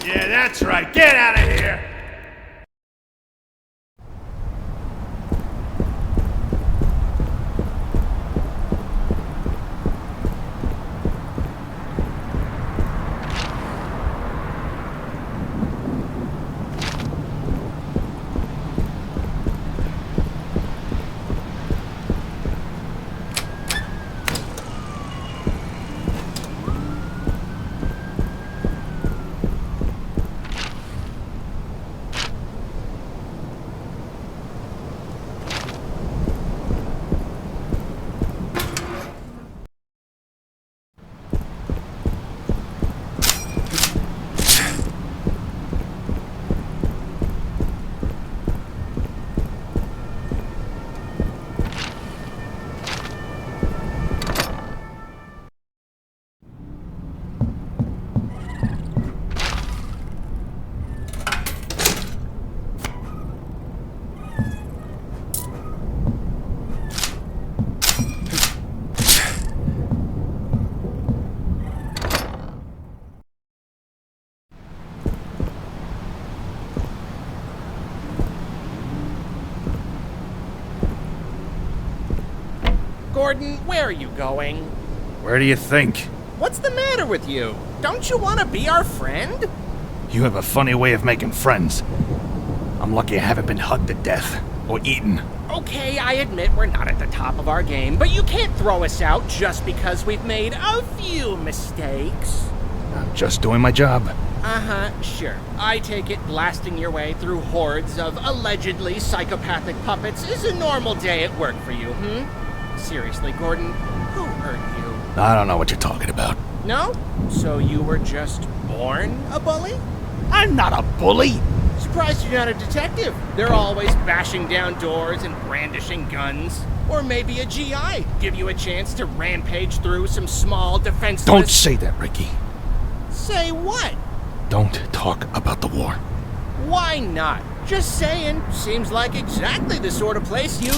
Yeah, that's right. Get out of here! Gordon, where are you going? Where do you think? What's the matter with you? Don't you want to be our friend? You have a funny way of making friends. I'm lucky I haven't been hugged to death or eaten. Okay, I admit we're not at the top of our game, but you can't throw us out just because we've made a few mistakes. I'm just doing my job. Uh-huh, sure. I take it blasting your way through hordes of allegedly psychopathic puppets is a normal day at work for you, Seriously, Gordon, who hurt you? I don't know what you're talking about. No? So you were just born a bully? I'm not a bully! Surprised you're not a detective. They're always bashing down doors and brandishing guns. Or maybe a GI. Give you a chance to rampage through some small defenseless... Don't say that, Ricky. Say what? Don't talk about the war. Why not? Just saying. Seems like exactly the sort of place you...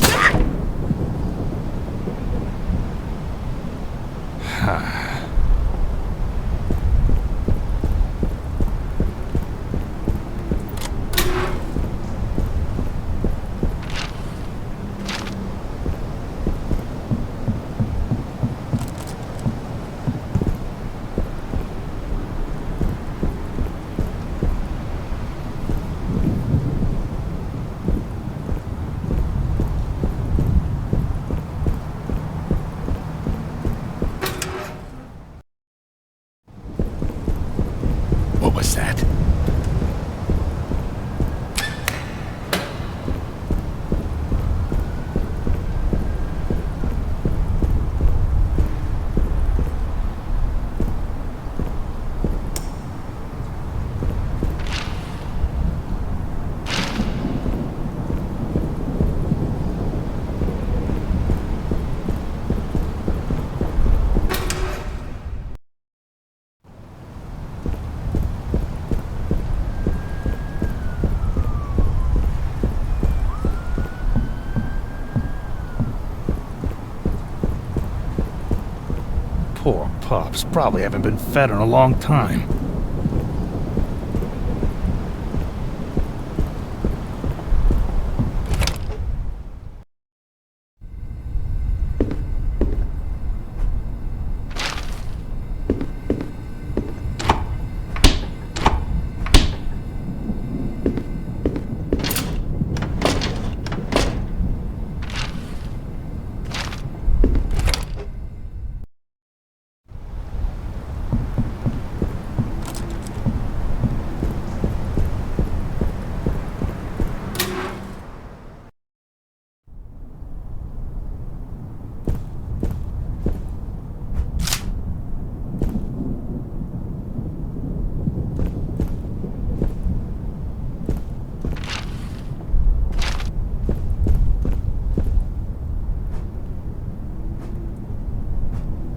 pups probably haven't been fed in a long time.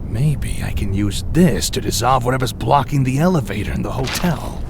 Maybe I can use this to dissolve whatever's blocking the elevator in the hotel.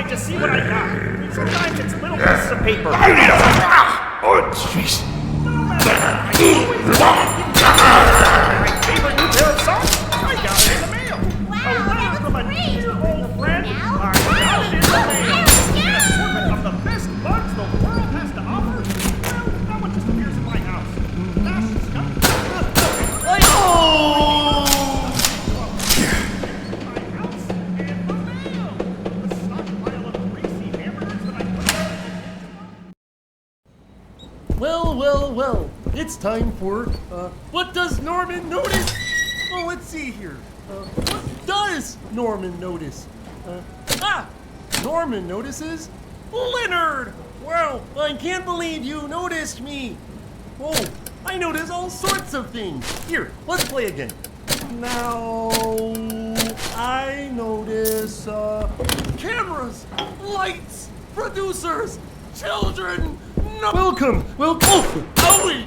To see what I got. Sometimes it's little pieces of paper. Oh, jeez. My favorite new pair of socks? I got it in the mail. A letter from a dear old friend. I got it in the mail. An assortment of the best bugs the world has to offer. Well, that one just appears in my house. That's stuff. Well, it's time for, what does Norman notice? Oh, let's see here. What does Norman notice? Norman notices Leonard! Well, I can't believe you noticed me. Oh, I notice all sorts of things. Here, let's play again. Now, I notice, cameras, lights, producers, children. No. Welcome. Bye.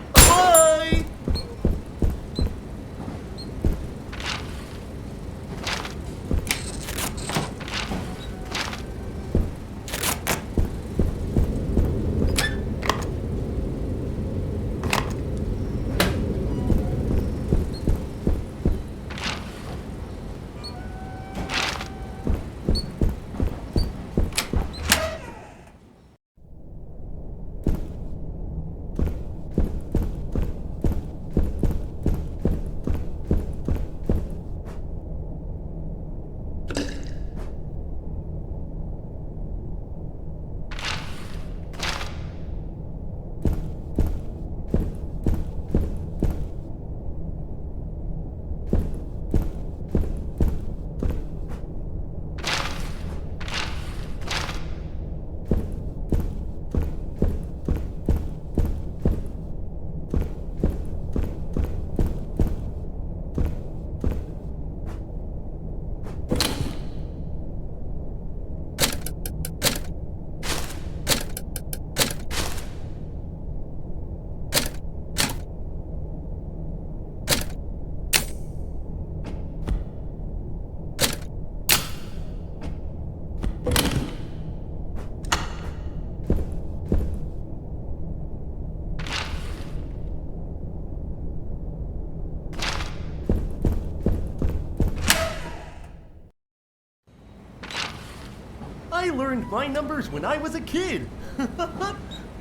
I learned my numbers when I was a kid.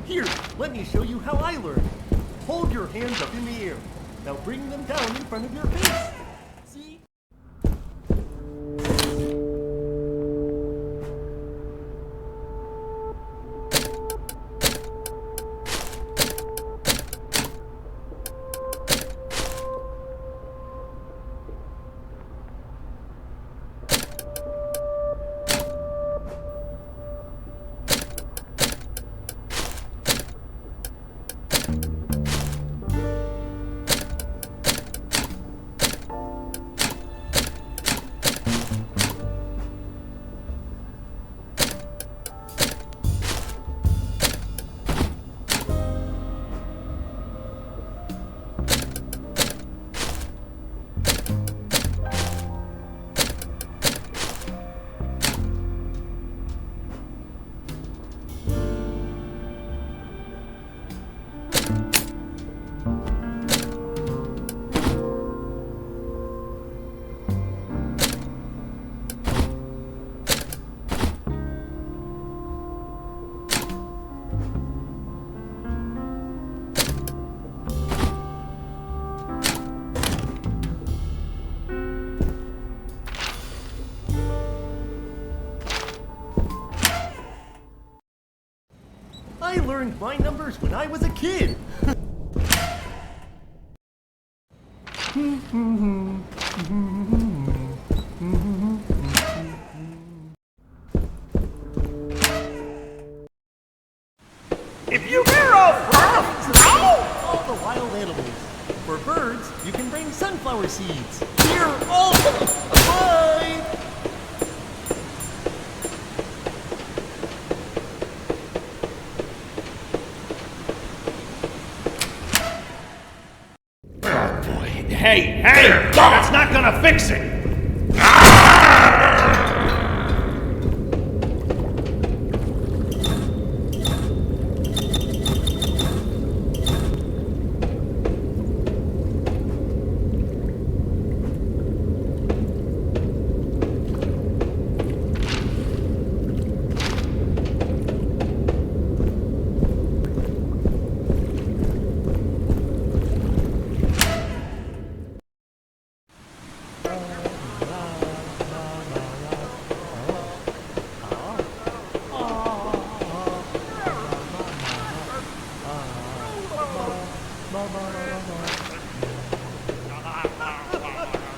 Here, let me show you how I learned. Hold your hands up in the air. Now bring them down in front of your face. See? I learned my numbers when I was a kid. If you hear a All the wild animals. For birds, you can bring sunflower seeds. Here, all bye. Hey, that's not gonna fix it!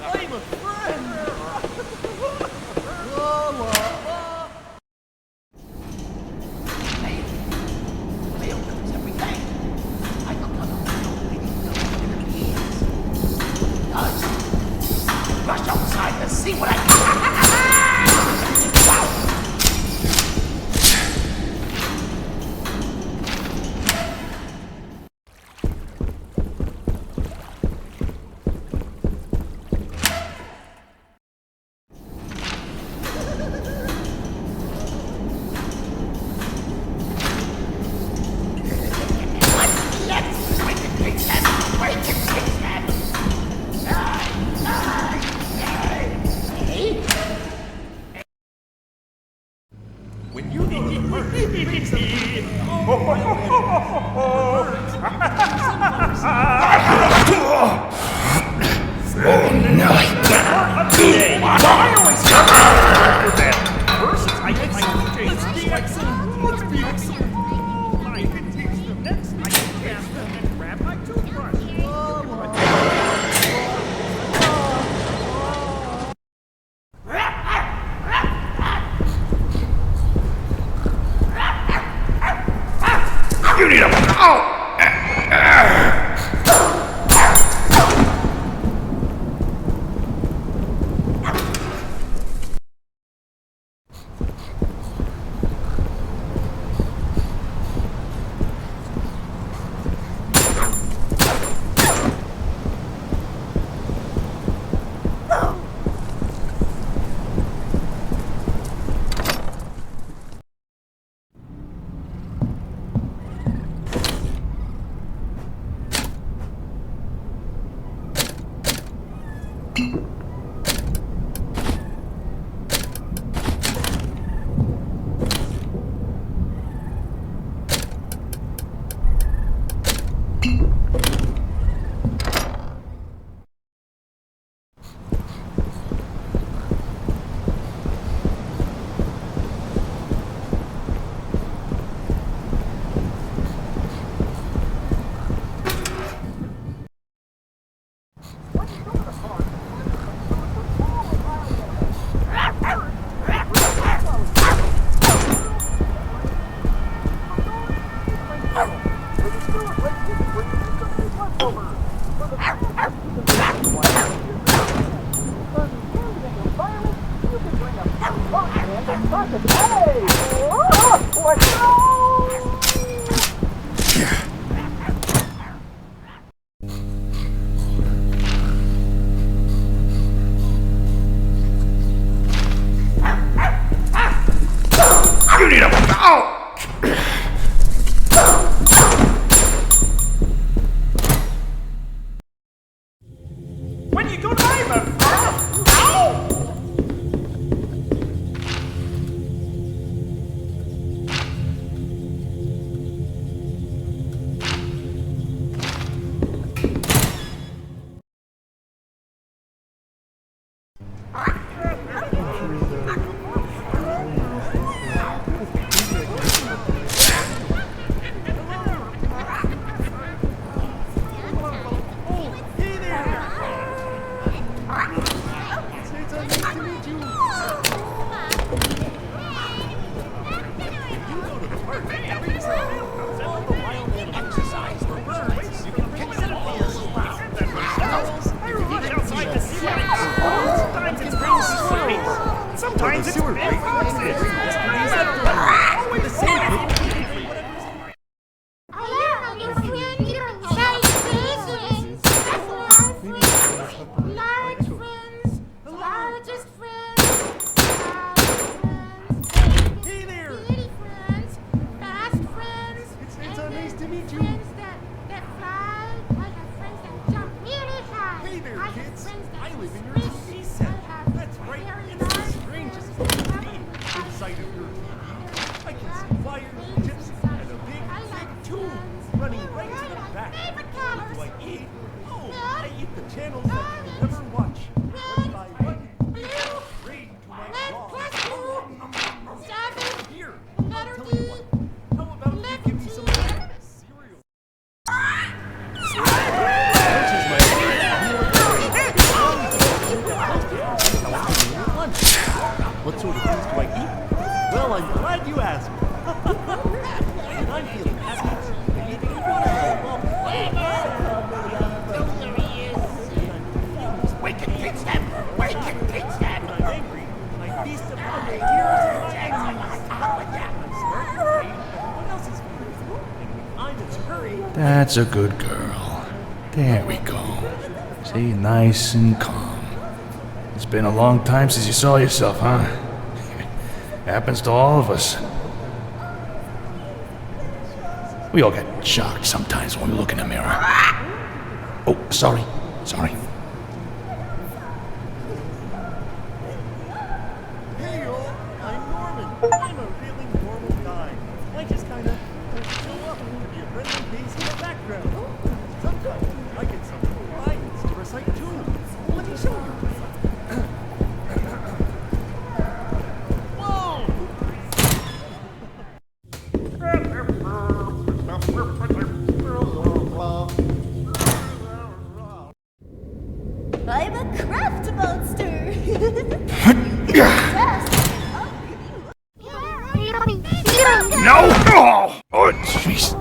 I'm a friend. La, la, la. Mail comes every day. I look on the mail and you know what it is. Does. Rush outside to see what I When you go to work, bring some all the wild animals. Birds, you can bring sunflower seeds. I always start with that. First, I Let's be excellent. Let's be excellent. I can teach them. Next, I can cast them and grab my toothbrush. You need a... When you go live, ow! Sometimes it's always the same. What sort of things do I eat? Well, I'm glad you asked. And I'm feeling happy to be eating We can teach them! We can teach them! When I'm angry, I feast upon the tears of my enemies. I'm smart, brave, everyone else is feeling. And when I'm in a hurry... That's a good girl. There we go. See, nice and calm. It's been a long time since you saw yourself, huh? Happens to all of us. We all get shocked sometimes when we look in the mirror. Oh, sorry. Sorry. Hey, y'all, I'm Norman. I'm a really normal guy. I just kind of show up to be a friendly face in the background. Sometimes I get some lines to recite too. Let me show you. I'm a craft monster. No! Oh, jeez.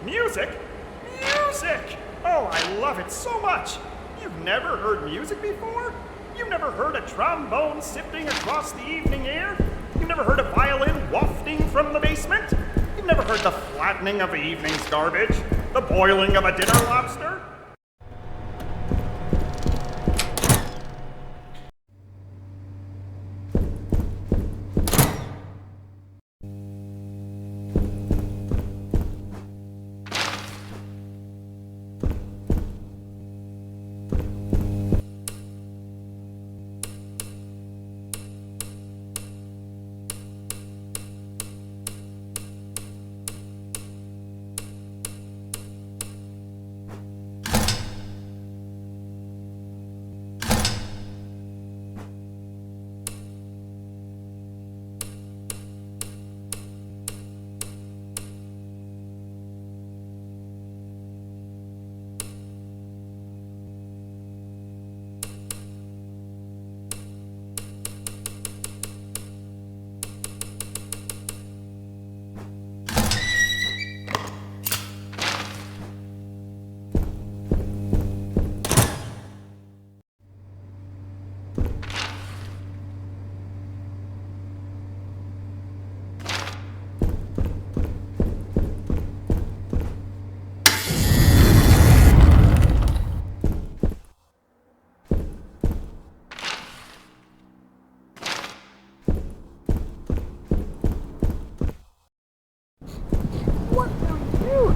Music? Music! Oh, I love it so much! You've never heard music before? You've never heard a trombone sifting across the evening air? You've never heard a violin wafting from the basement? You've never heard the flattening of the evening's garbage? The boiling of a dinner lobster?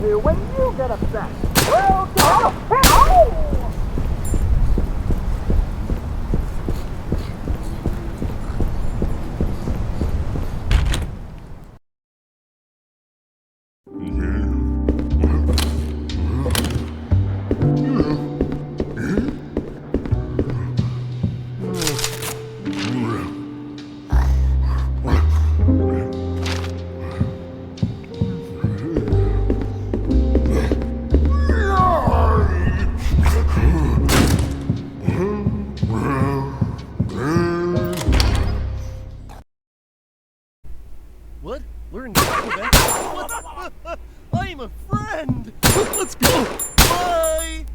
do when you get upset? Well, what? We're in what? I'm a friend! Let's go! Bye!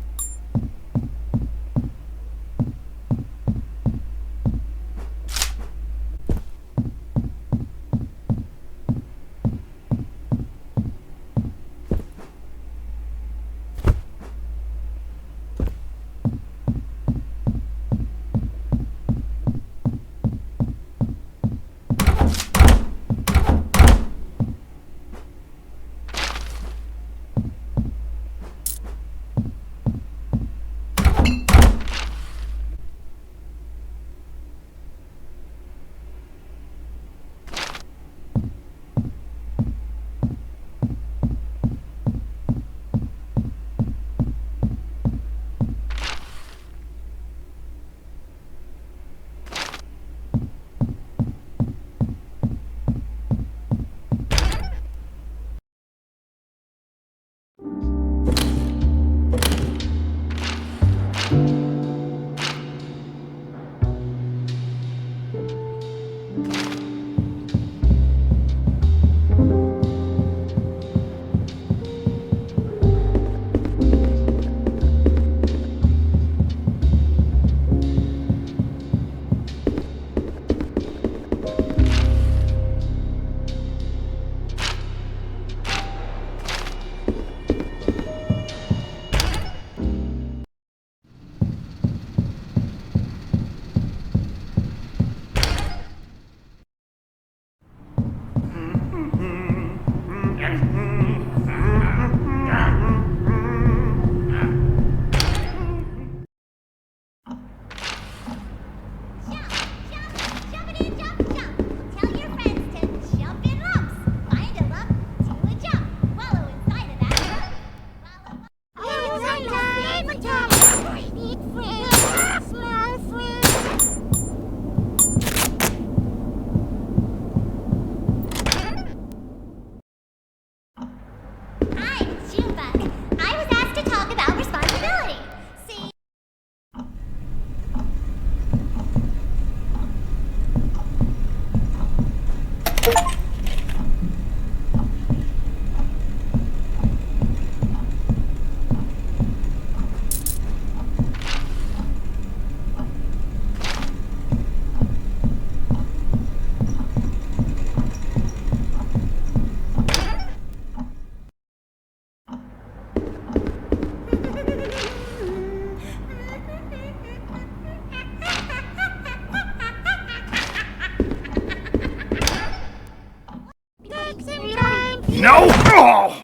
No! Oh!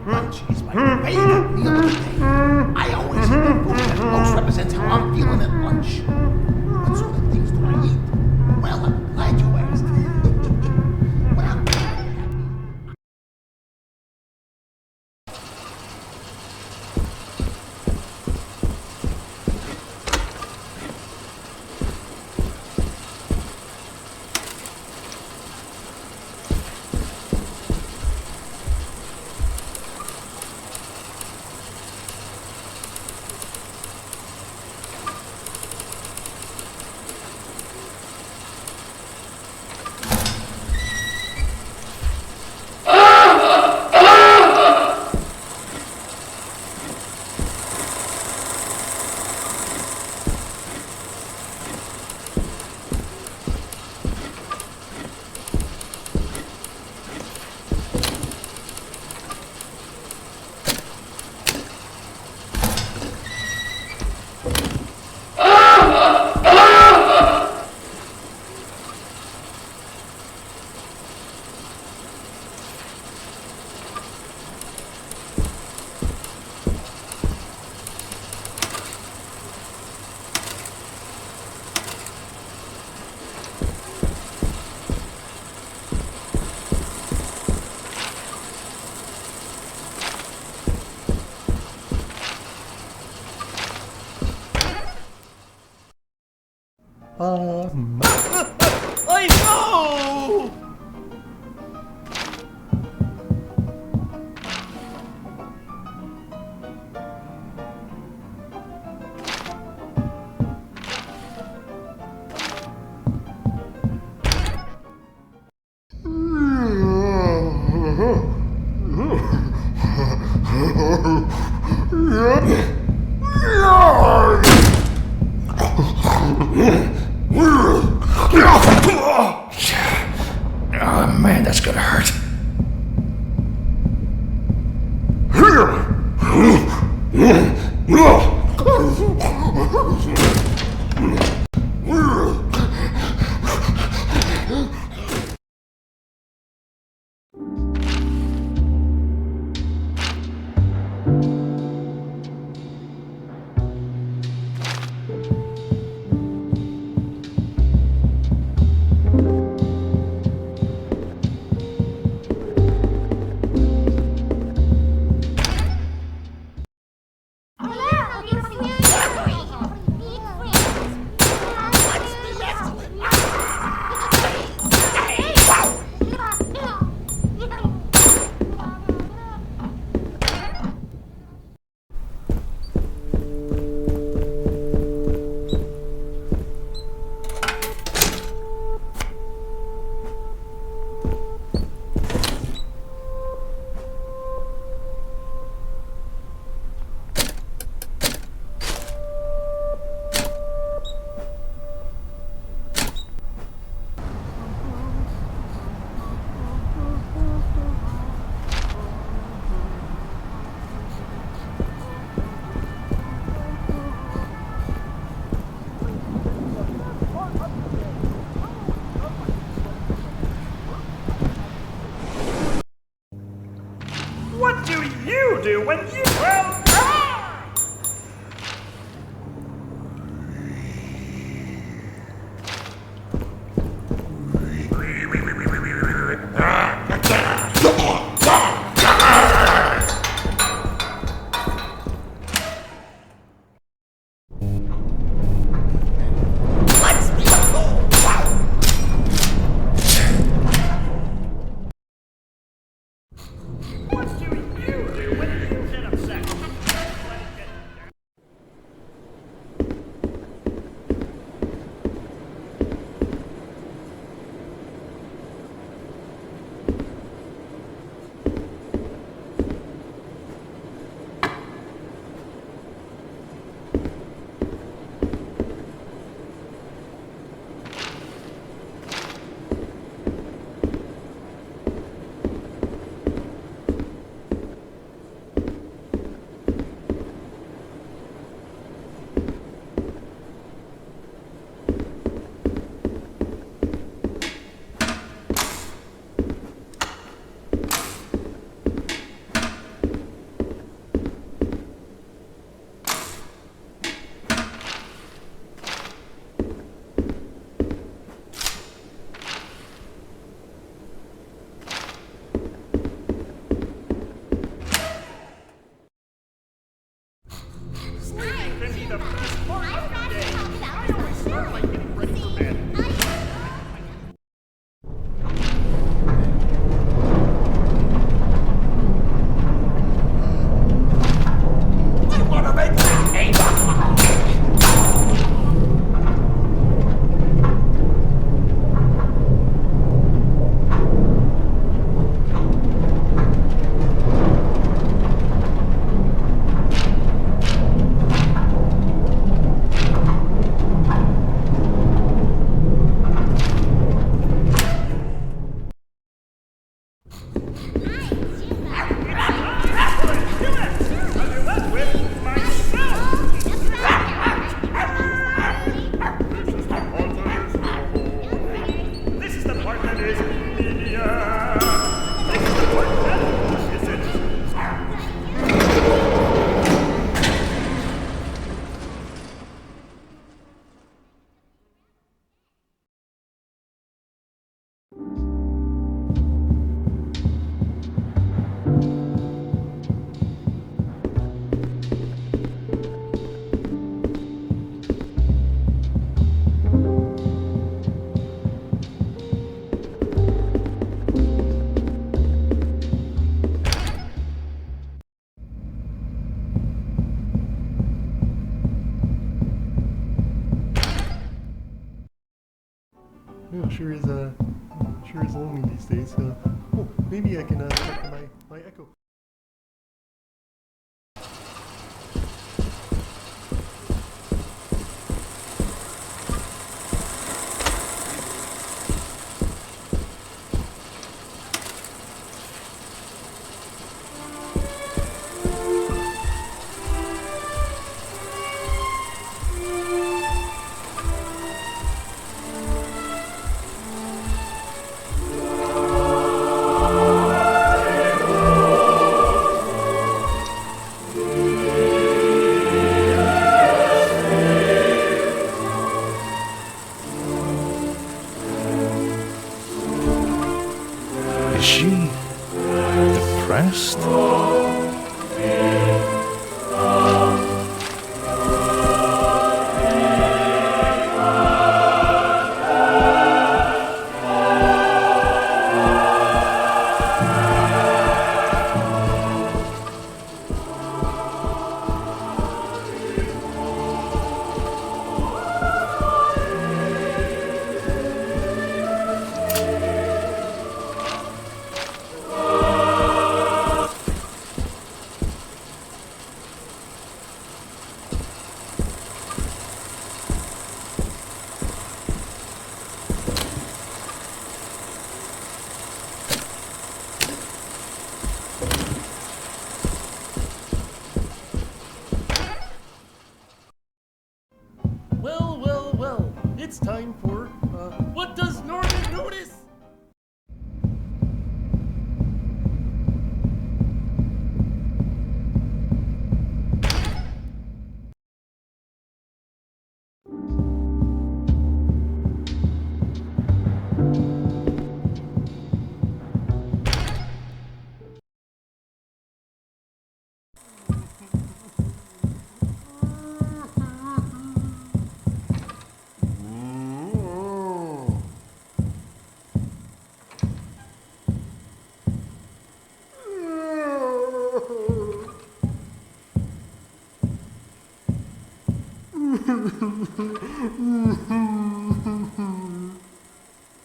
Lunch is my favorite meal of the day. I always eat the food I know! Oh man, that's gonna hurt. What do you do when you get upset? Yeah, sure is lonely these days. Oh, maybe I can talk to my echo. Is she depressed? Well, it's time for, what does Norman notice?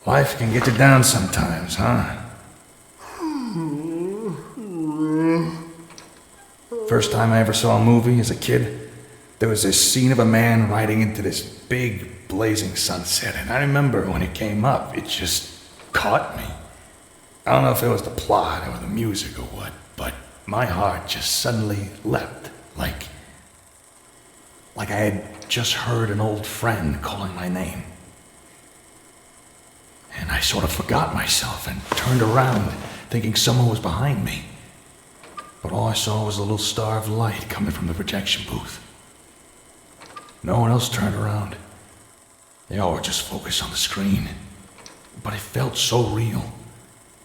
Life can get you down sometimes, huh? First time I ever saw a movie as a kid, there was this scene of a man riding into this big blazing sunset, and I remember when it came up, it just caught me. I don't know if it was the plot or the music or what, but my heart just suddenly leapt, like I had just heard an old friend calling my name. And I sort of forgot myself and turned around, thinking someone was behind me. But all I saw was a little star of light coming from the projection booth. No one else turned around. They all were just focused on the screen. But it felt so real,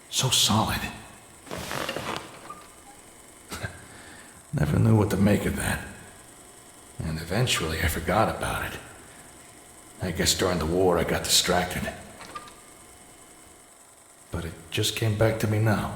so solid. Never knew what to make of that. And eventually I forgot about it. I guess during the war I got distracted. But it just came back to me now.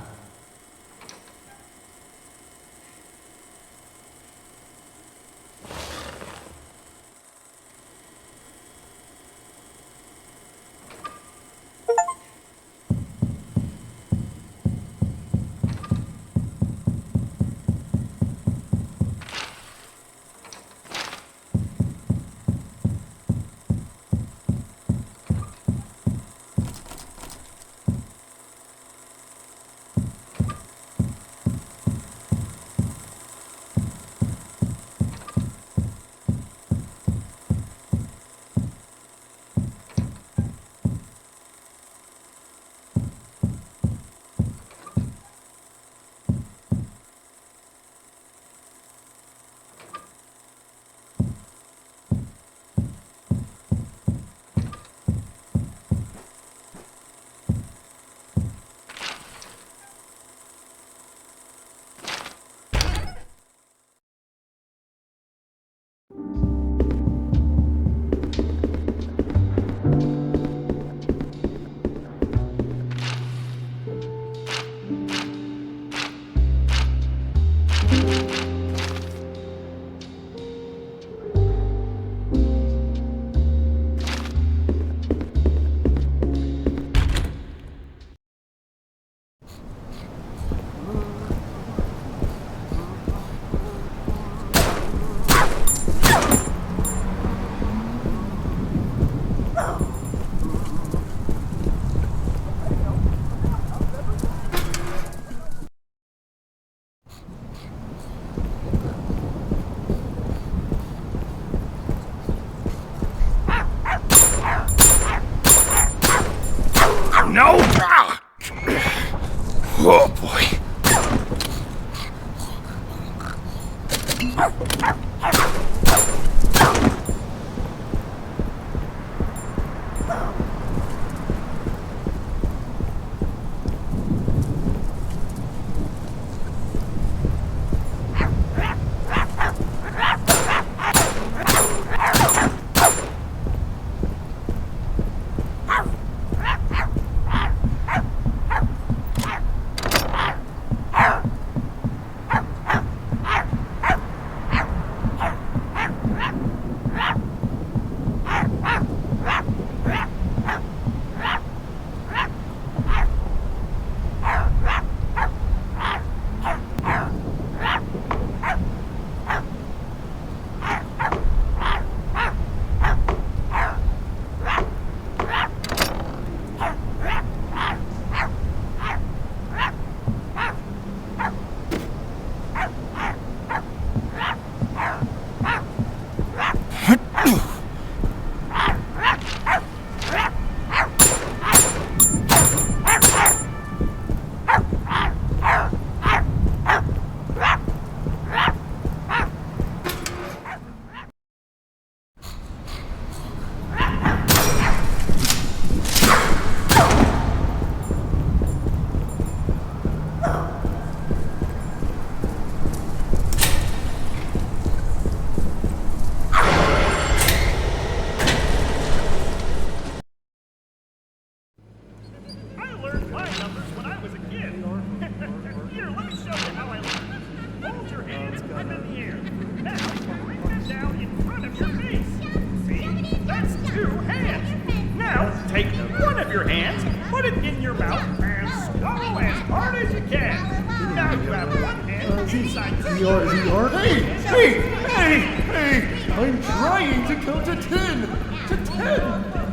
Hey! I'm trying to count to 10! To 10!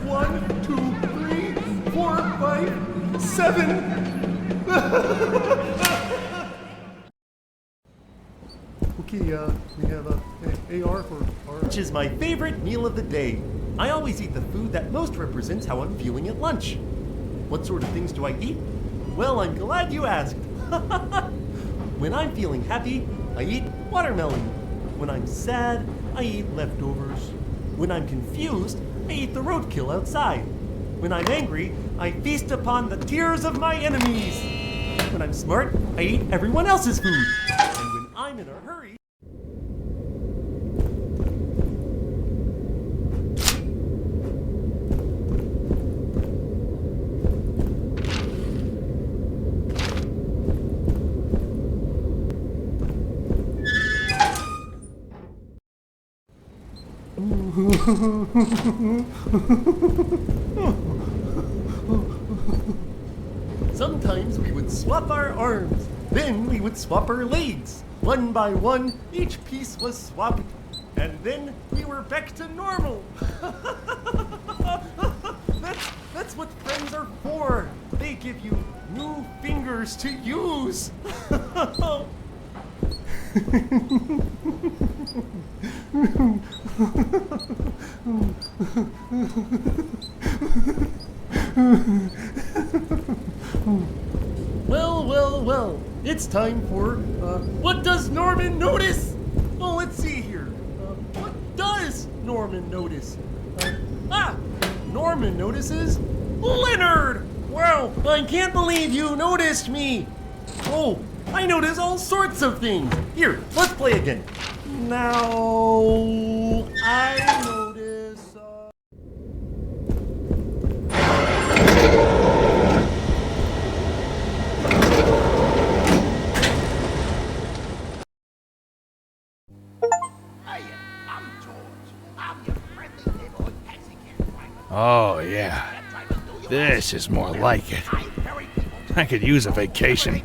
1, 2, 3, 4, 5, 7. Okay, we have AR for our... Lunch is my favorite meal of the day. I always eat the food that most represents how I'm feeling at lunch. What sort of things do I eat? Well, I'm glad you asked. When I'm feeling happy, I eat watermelon. When I'm sad, I eat leftovers. When I'm confused, I eat the roadkill outside. When I'm angry, I feast upon the tears of my enemies. When I'm smart, I eat everyone else's food. And when I'm in a hurry... Sometimes we would swap our arms, then we would swap our legs. One by one, each piece was swapped, and then we were back to normal. That's what friends are for. They give you new fingers to use. Well, it's time for, what does Norman notice? Oh, let's see here. What does Norman notice? Norman notices Leonard! Wow, I can't believe you noticed me! Oh, I notice all sorts of things. Here, let's play again. Now, I notice... Oh, yeah. This is more like it. I could use a vacation.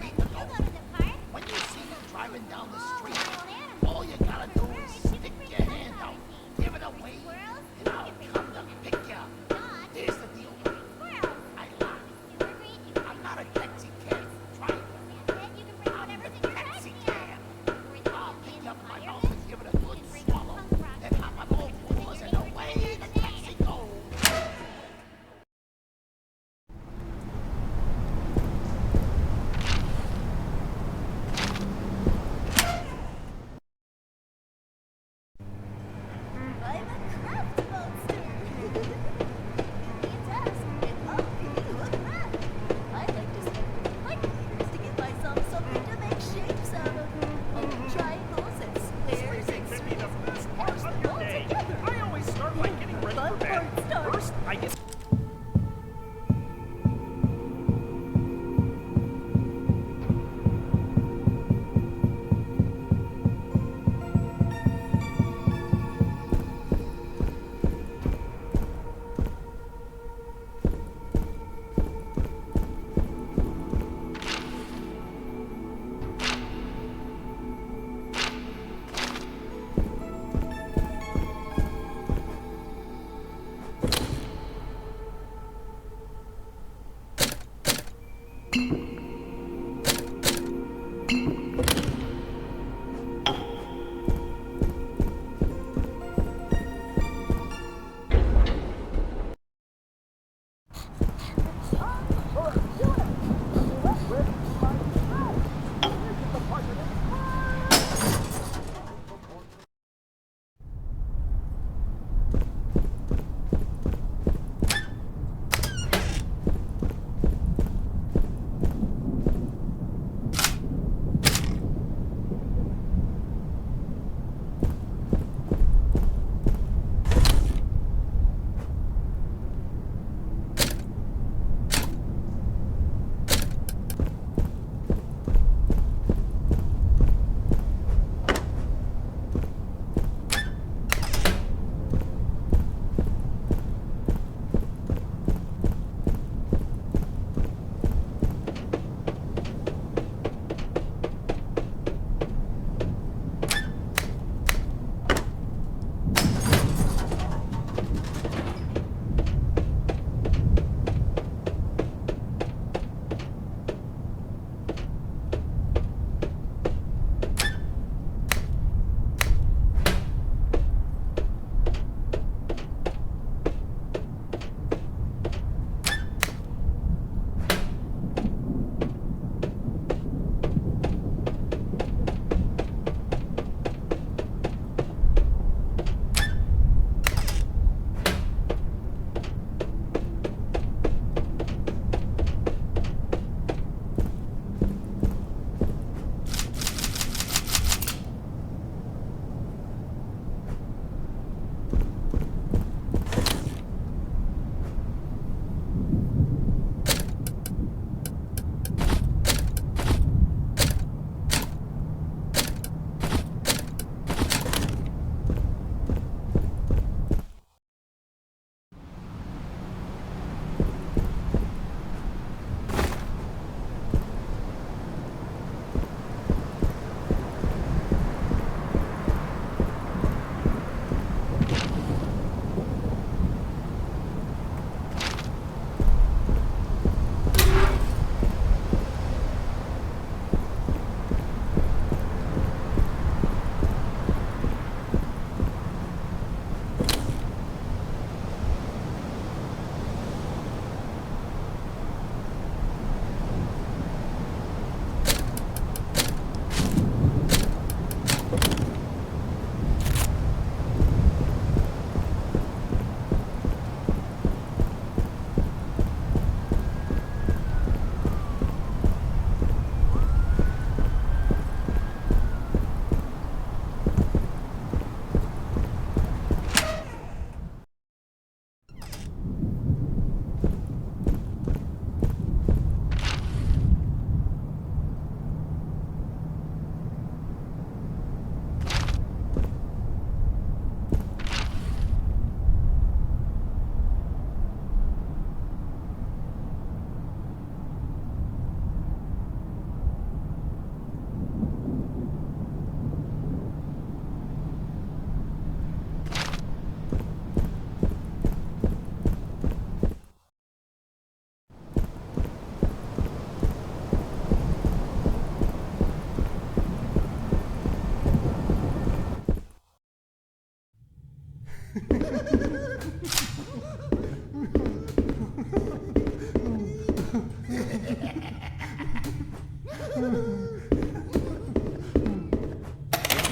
When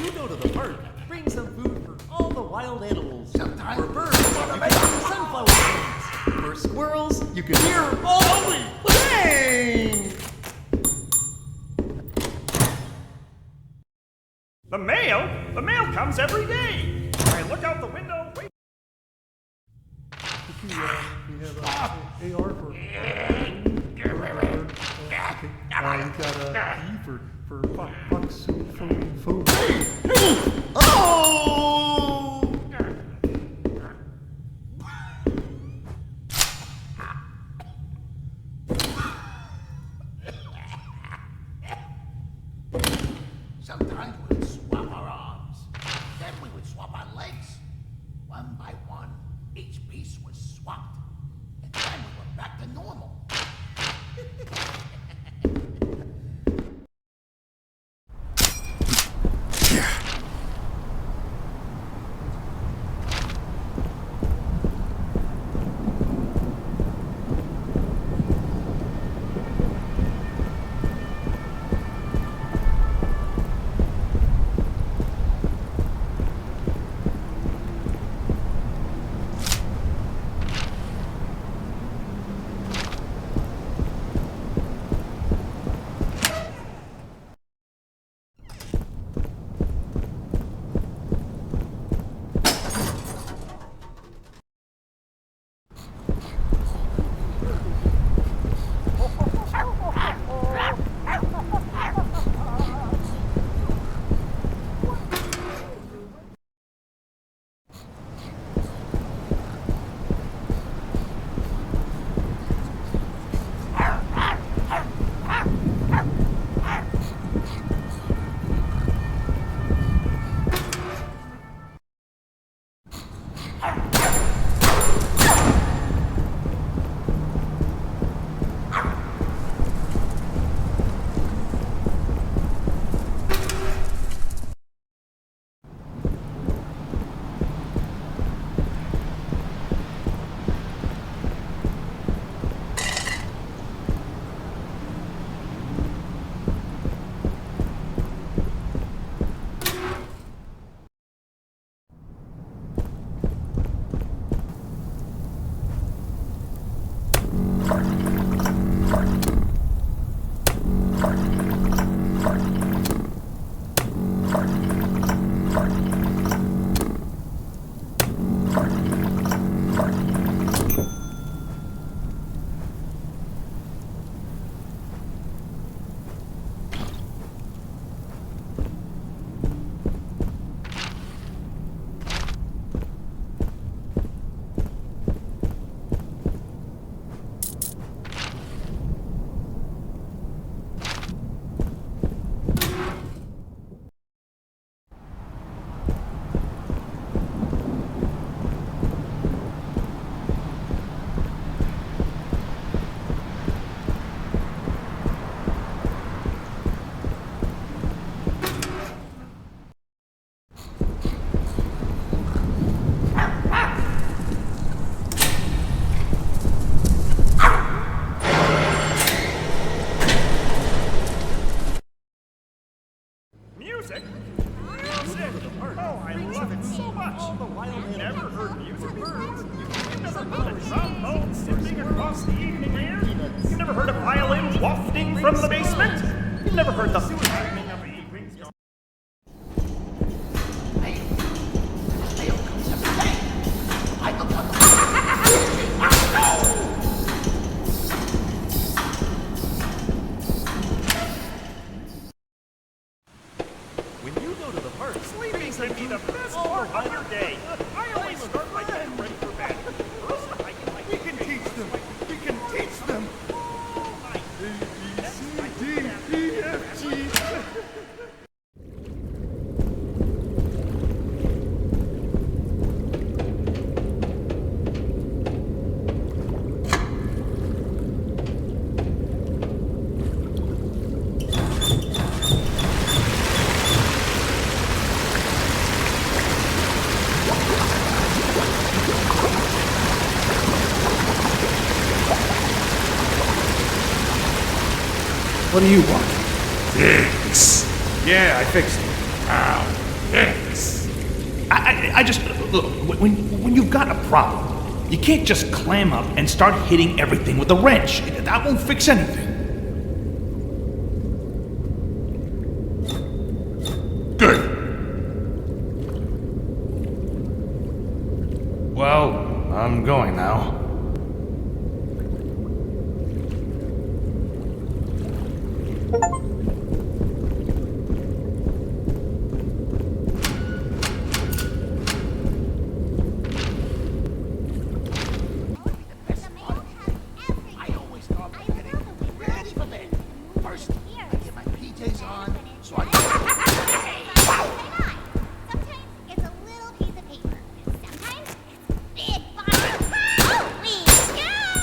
you go to the park, bring some food for all the wild animals. Sometimes For birds, you can bring some sunflower seeds. For squirrels, you can hear all the bang! The mail? The mail comes every day. I look out the window, wait. We have a AR for... we got a E for fox, food. Oh! Sometimes we would swap our arms. Then we would swap our legs. One by one, each piece was swapped. And then we were back to normal. Music? Music! Oh, I love it so much! You've never heard music? You've never heard a trombone sifting across the evening air? You've never heard a violin wafting from the basement? You've never heard the happening of a rings. Mail comes every day. I look on the... When you go to the park, sleeping can be the best part of your day. I always start by getting ready for bed. First, I can like... We can teach them. We can teach them. A, B, C, D, E, F, G. What do you want? Thanks. Yeah, I fixed it. Ow. Thanks. I just, look, when you've got a problem, you can't just clam up and start hitting everything with a wrench. That won't fix anything. Good. Well, I'm going now. I always thought about getting ready for bed. First, I get my PJs on, so I Sometimes it's a little piece of paper, and sometimes it's big box. Holy cow!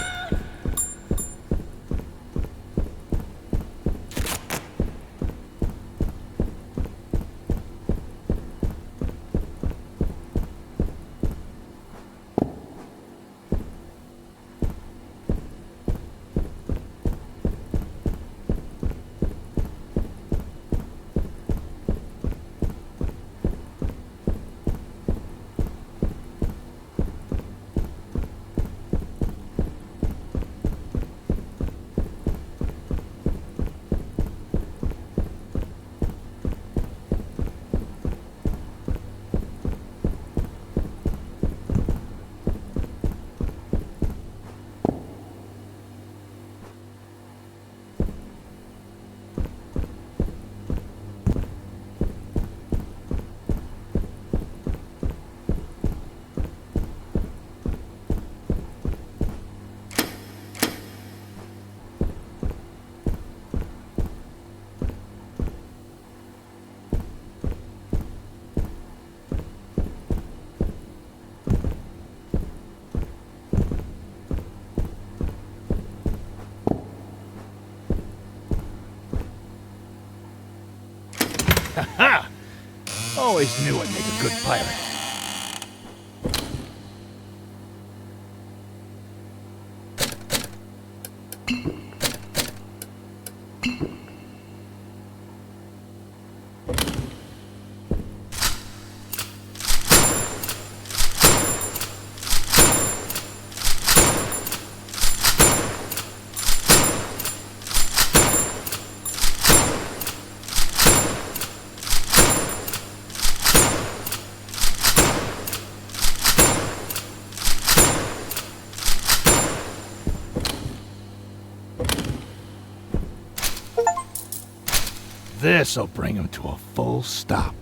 Ha! Always knew I'd make a good pirate. This'll bring him to a full stop.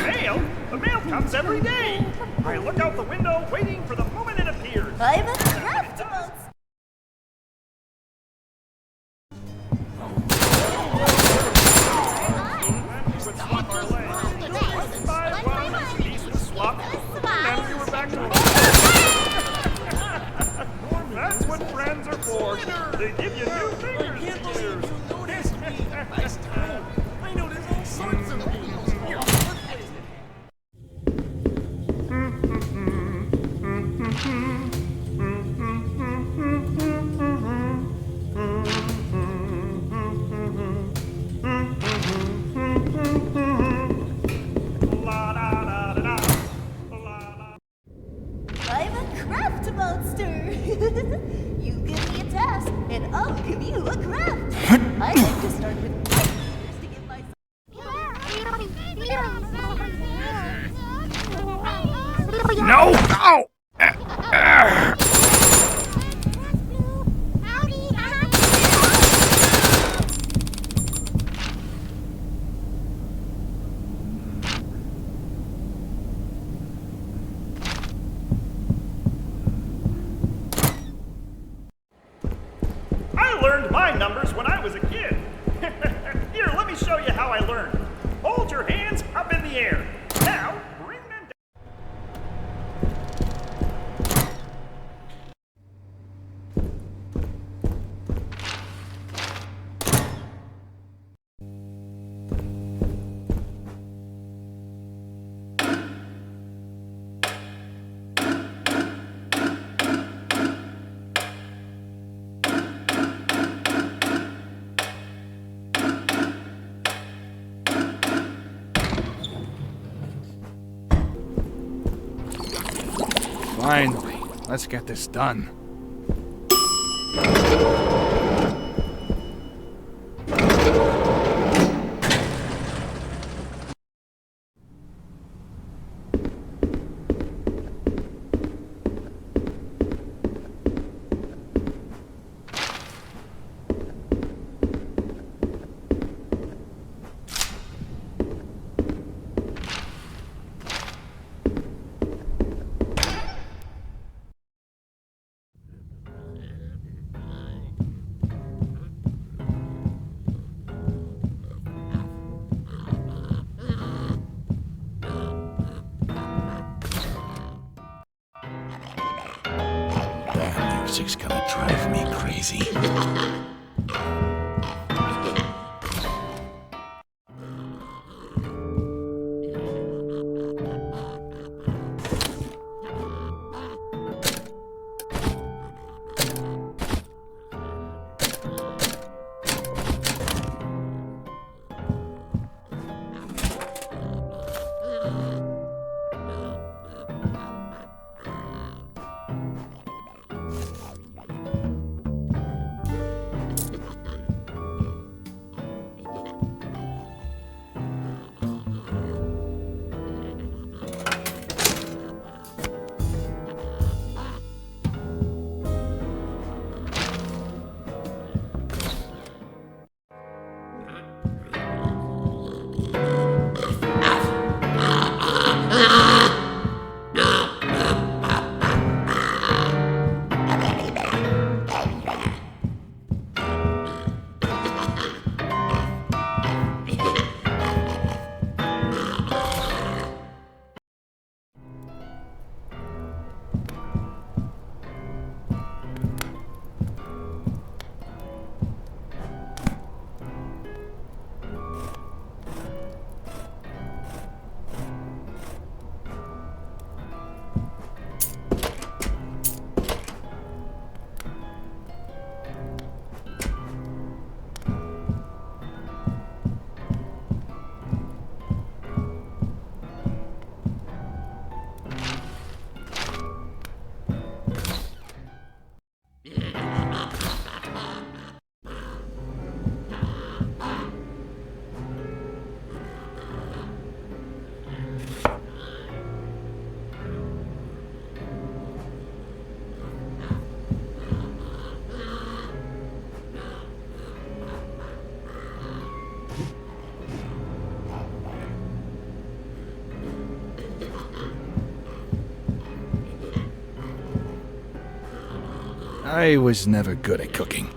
Mail? The mail comes every day. I look out the window waiting for the moment it appears. I'm a craft monster. Would swap our legs. One by one, these would swap, and we were back to normal. That's what friends are for. They give you new fingers to use. I know there's all sorts of wheels. Here, let's taste it. I'm a craft monster. You give me a task, and I'll give you a craft. I like to start with to give myself. learned my numbers when I was a kid. Here, let me show you how I learned. Hold your hands up in the air. Now, bring them down. Finally, let's get this done. That music's gonna drive me crazy. I was never good at cooking.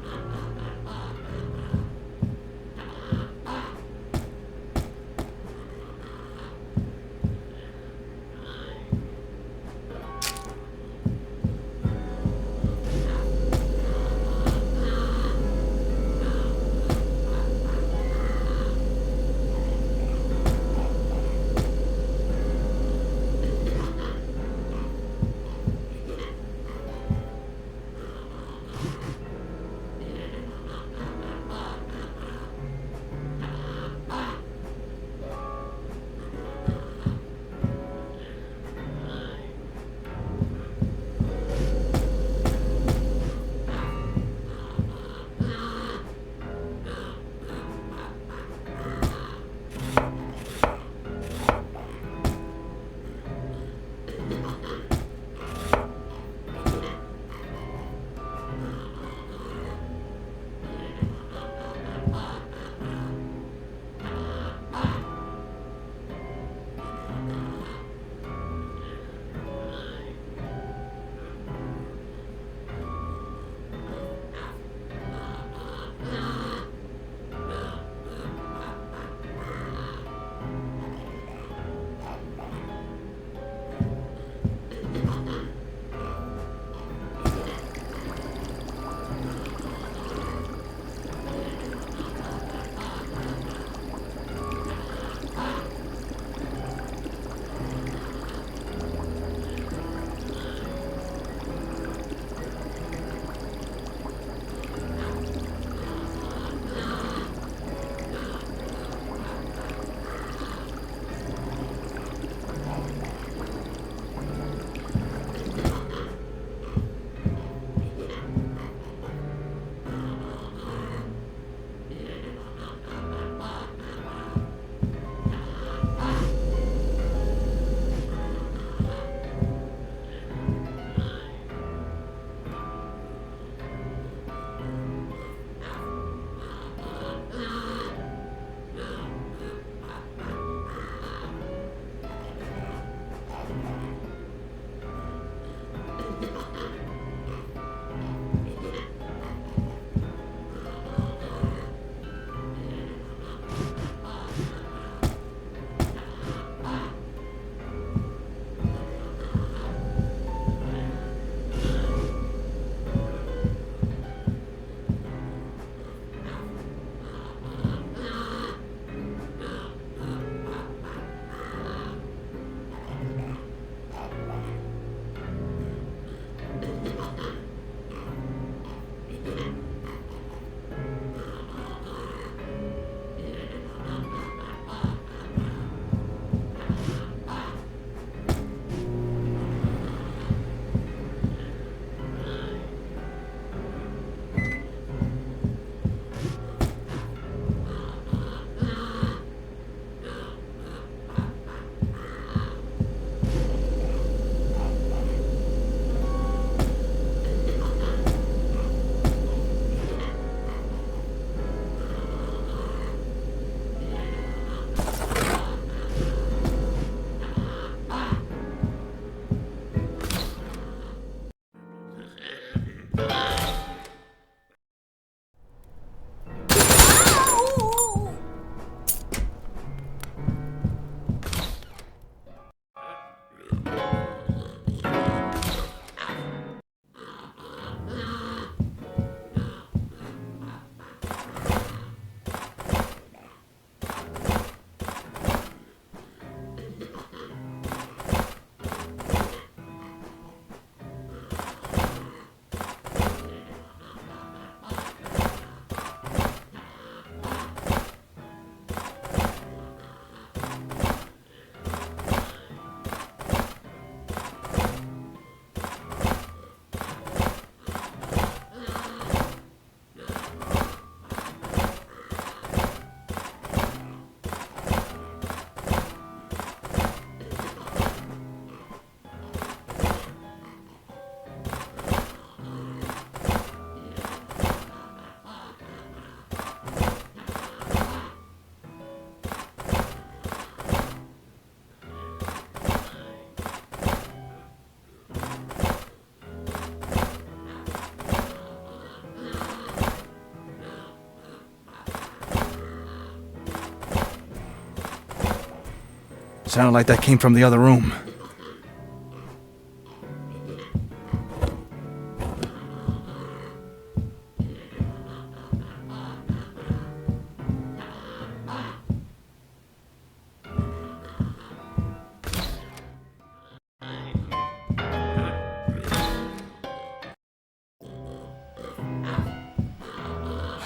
Sounded like that came from the other room.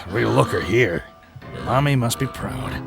Real looker here. Mommy must be proud.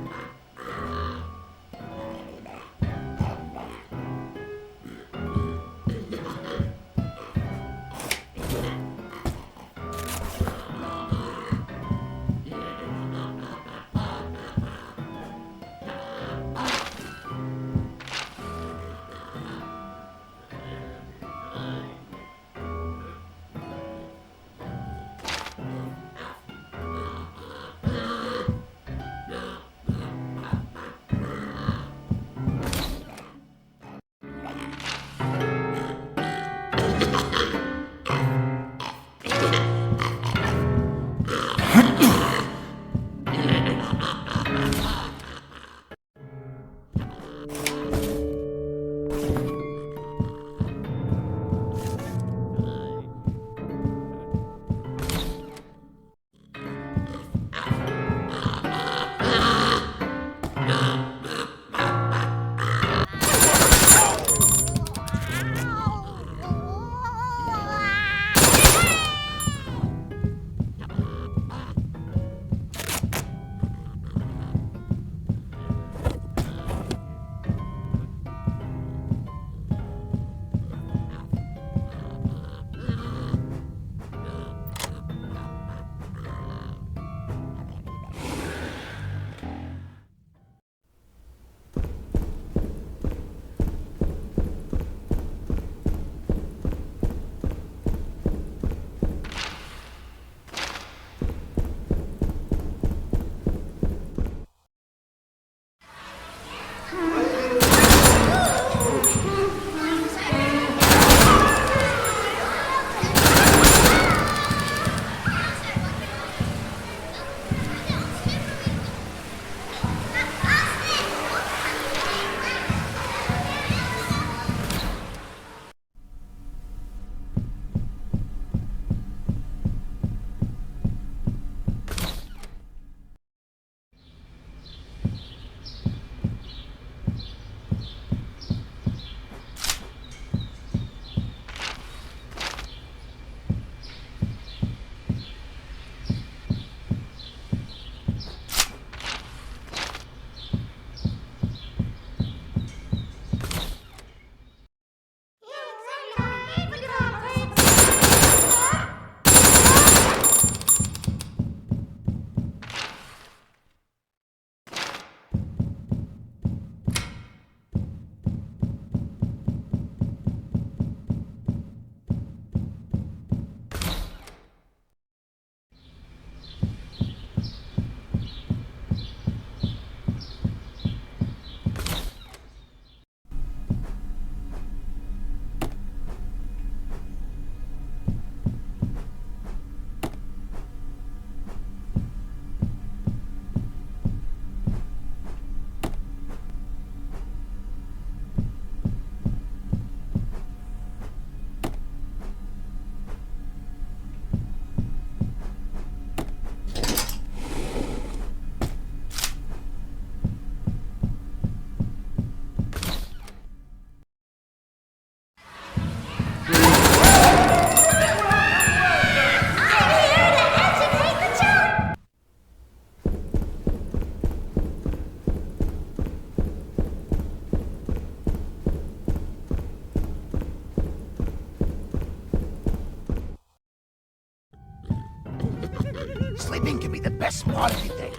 Sleeping can be the best part of the day.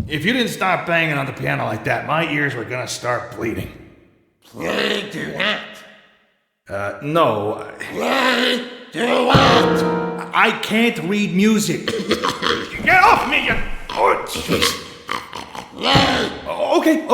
If you didn't start banging on the piano like that, my ears were gonna start bleeding. Play to what? No. Play to what? I can't read music. Get off me, you... Oh, jeez. Okay.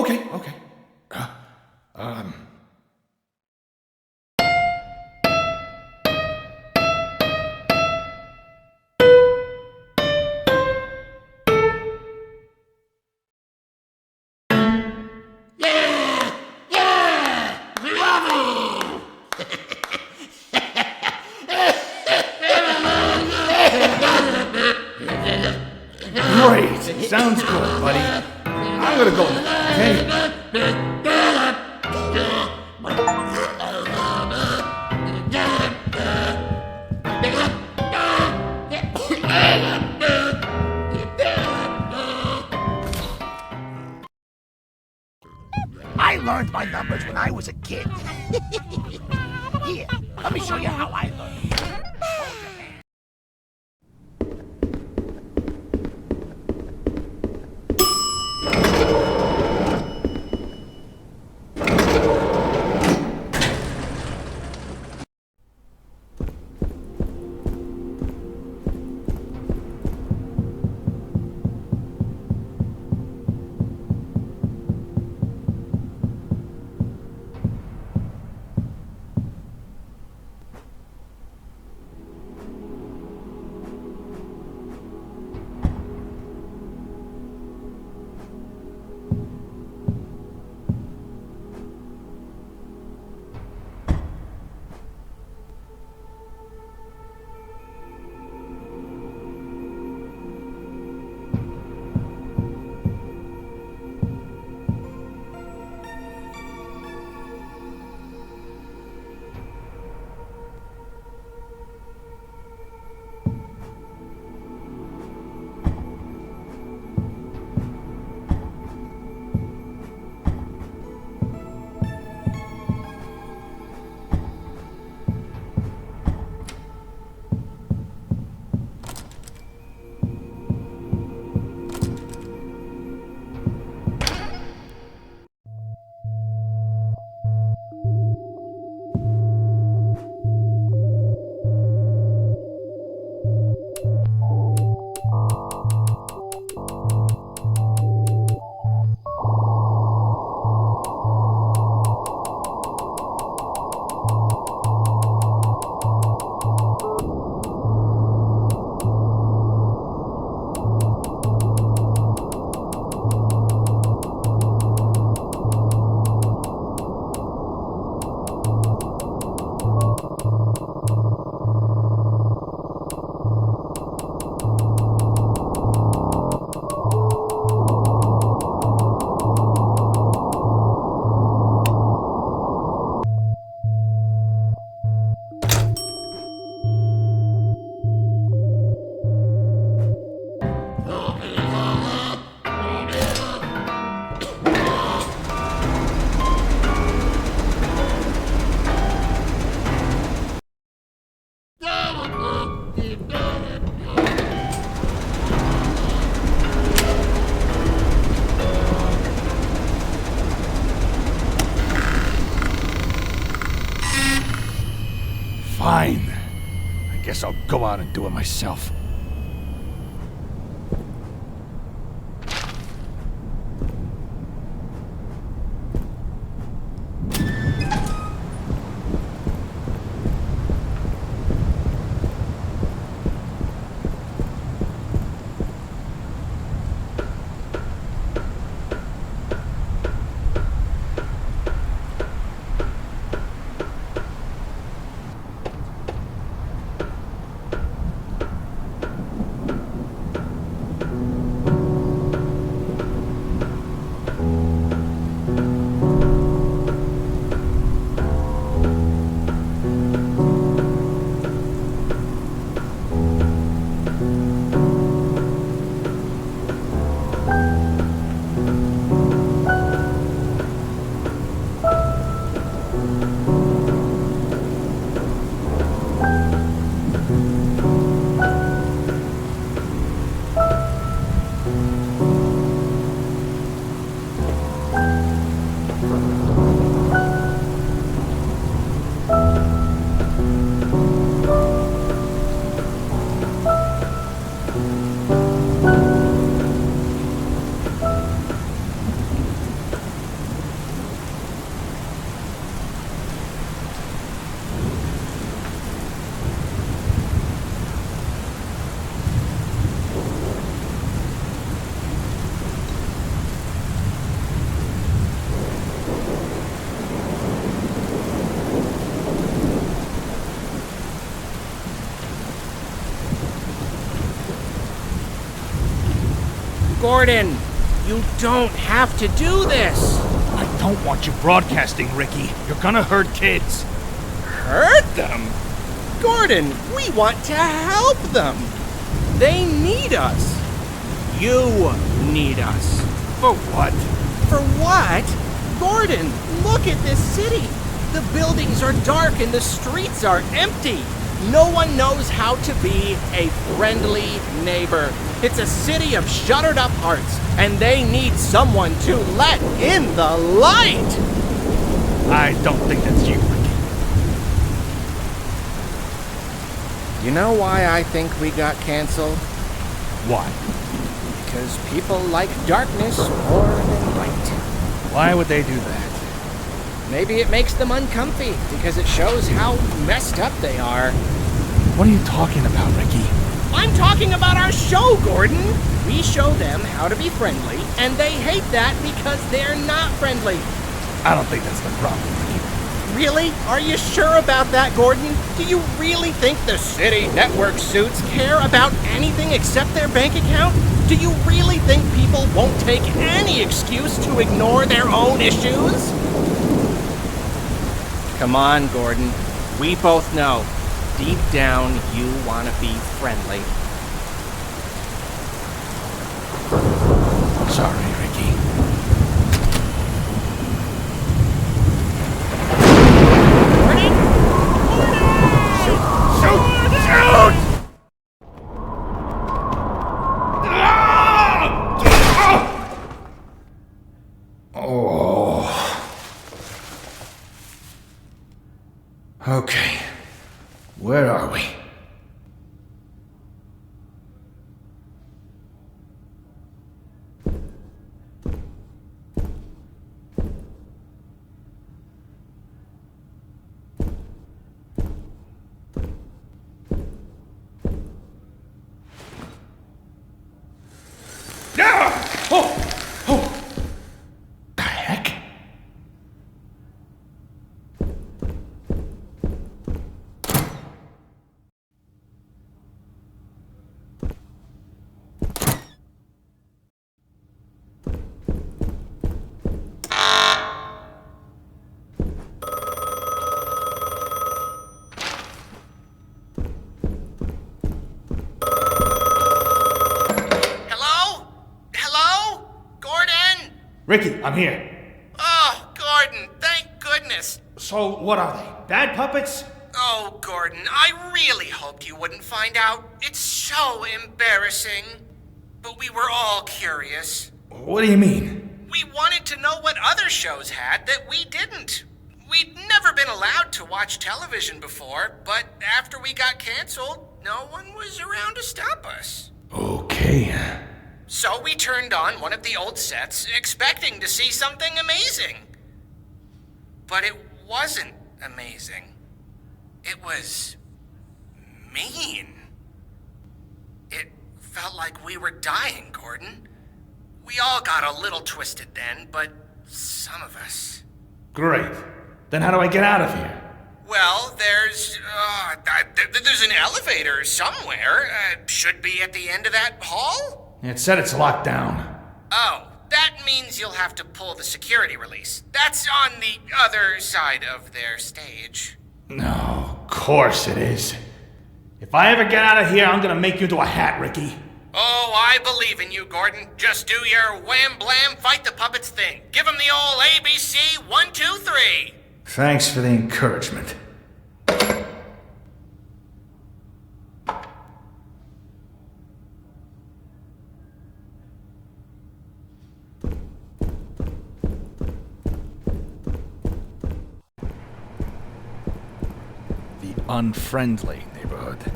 I'm gonna go now, okay? I learned my numbers when I was a kid. Here, let me show you how I learned. Hold your hand. Fine. I guess I'll go out and do it myself. Gordon, You don't have to do this. I don't want you broadcasting, Ricky. You're gonna hurt kids. Hurt them? Gordon, we want to help them. They need us. You need us. For what? For what? Gordon, look at this city. The buildings are dark and the streets are empty. No one knows how to be a friendly neighbor. It's a city of shuttered up hearts, and they need someone to let in the light. I don't think that's you, Ricky. You know why I think we got canceled? Why? Because people like darkness more than light. Why would they do that? Maybe it makes them uncomfy because it shows how messed up they are. What are you talking about, Ricky? I'm talking about our show, Gordon. We show them how to be friendly, and they hate that because they're not friendly. I don't think that's the problem, Ricky. Really? Are you sure about that, Gordon? Do you really think the city network suits care about anything except their bank account? Do you really think people won't take any excuse to ignore their own issues? Come on, Gordon. We both know. Deep down, you want to be friendly. Sorry, Ricky. Gordon? Shoot! Oh. Okay. Where are we? The heck? Ricky, I'm here. Oh, Gordon, thank goodness. So, what are they? Bad puppets? Oh, Gordon, I really hoped you wouldn't find out. It's so embarrassing. But we were all curious. What do you mean? We wanted to know what other shows had that we didn't. We'd never been allowed to watch television before, but after we got canceled, no one was around to stop us. Okay. So we turned on one of the old sets, expecting to see something amazing. But it wasn't amazing. It was mean. It felt like we were dying, Gordon. We all got a little twisted then, but some of us. Great. Then how do I get out of here? Well, there's an elevator somewhere. Should be at the end of that hall? It said it's locked down. Oh, that means you'll have to pull the security release. That's on the other side of their stage. No, of course it is. If I ever get out of here, I'm gonna make you into a hat, Ricky. Oh, I believe in you, Gordon. Just do your wham blam fight the puppets thing. Give them the old ABC 1, 2, 3. Thanks for the encouragement. The unfriendly neighborhood.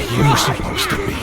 You're supposed to be.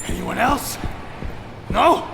Anyone else? No?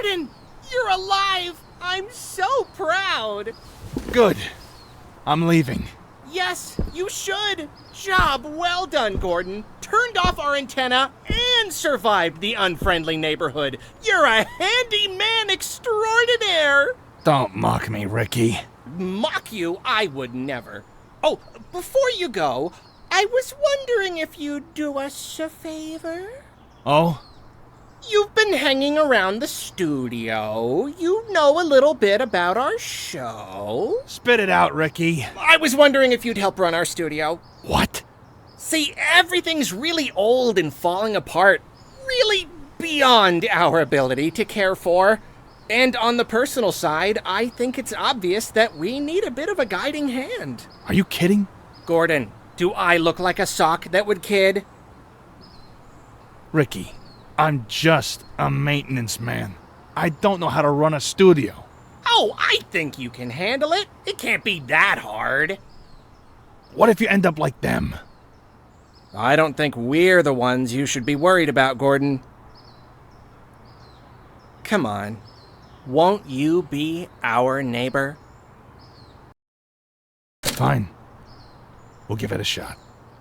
Gordon, you're alive! I'm so proud! Good. I'm leaving. Yes, you should! Job well done, Gordon. Turned off our antenna and survived the unfriendly neighborhood. You're a handyman extraordinaire! Don't mock me, Ricky. Mock you? I would never. Oh, before you go, I was wondering if you'd do us a favor? Oh? You've been hanging around the studio. You know a little bit about our show. Spit it out, Ricky. I was wondering if you'd help run our studio. What? See, everything's really old and falling apart. Really beyond our ability to care for. And on the personal side, I think it's obvious that we need a bit of a guiding hand. Are you kidding? Gordon, do I look like a sock that would kid? Ricky, I'm just a maintenance man. I don't know how to run a studio. Oh, I think you can handle it. It can't be that hard. What if you end up like them? I don't think we're the ones you should be worried about, Gordon. Come on. Won't you be our neighbor? Fine. We'll give it a shot.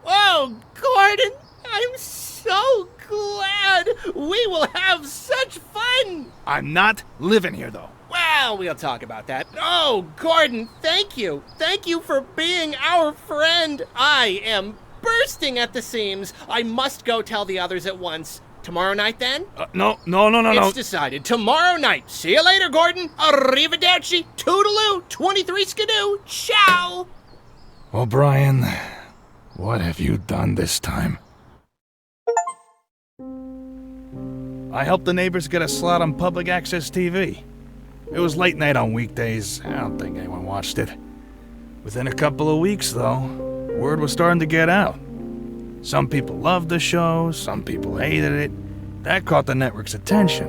Whoa, Gordon! I'm so glad! We will have such fun! I'm not living here, though. Well, we'll talk about that. Oh, Gordon, thank you. Thank you for being our friend. I am bursting at the seams. I must go tell the others at once. Tomorrow night, then? No. It's decided. Tomorrow night. See you later, Gordon. Arrivederci. Toodaloo. 23 skidoo. Ciao. Well, Brian, what have you done this time? I helped the neighbors get a slot on public access TV. It was late night on weekdays. I don't think anyone watched it. Within a couple of weeks, though, word was starting to get out. Some people loved the show, some people hated it. That caught the network's attention.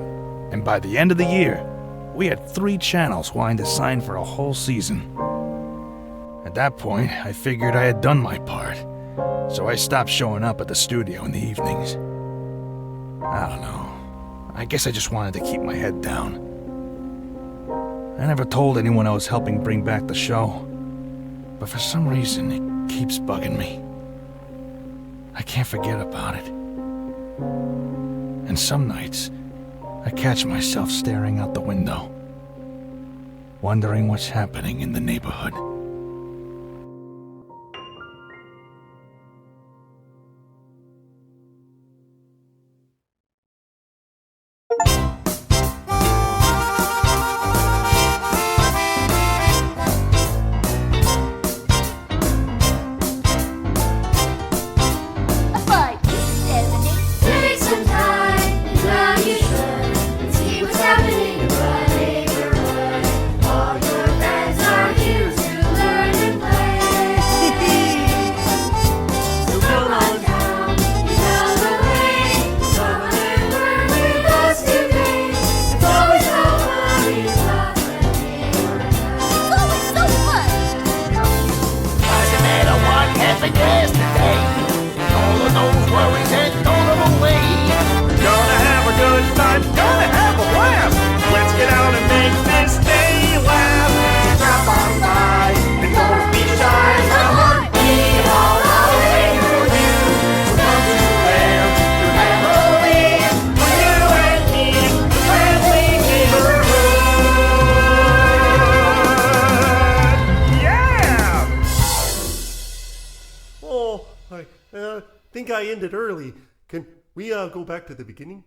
And by the end of the year, we had 3 channels wanting to sign for a whole season. At that point, I figured I had done my part. So I stopped showing up at the studio in the evenings. I don't know. I guess I just wanted to keep my head down. I never told anyone I was helping bring back the show. but for some reason it keeps bugging me. I can't forget about it. And some nights, I catch myself staring out the window, wondering what's happening in the neighborhood. Take some time, and now you should, and see what's happening in my neighborhood. All your friends are here to learn and play. So come on down and down the lane. Come and learn with us today. It's always so fun in the neighborhood. It's always so fun. Doesn't matter what happened yesterday. All of those worries and all of them away. Gonna have a good time, gonna have a blast. Let's get out and make this day laugh. Drop on by and don't be shy. Come on, we all are waiting for you. So come to them to Halloween with you and me, the friendly neighborhood. Yeah! Oh, I think I ended early. Can we go back to the beginning?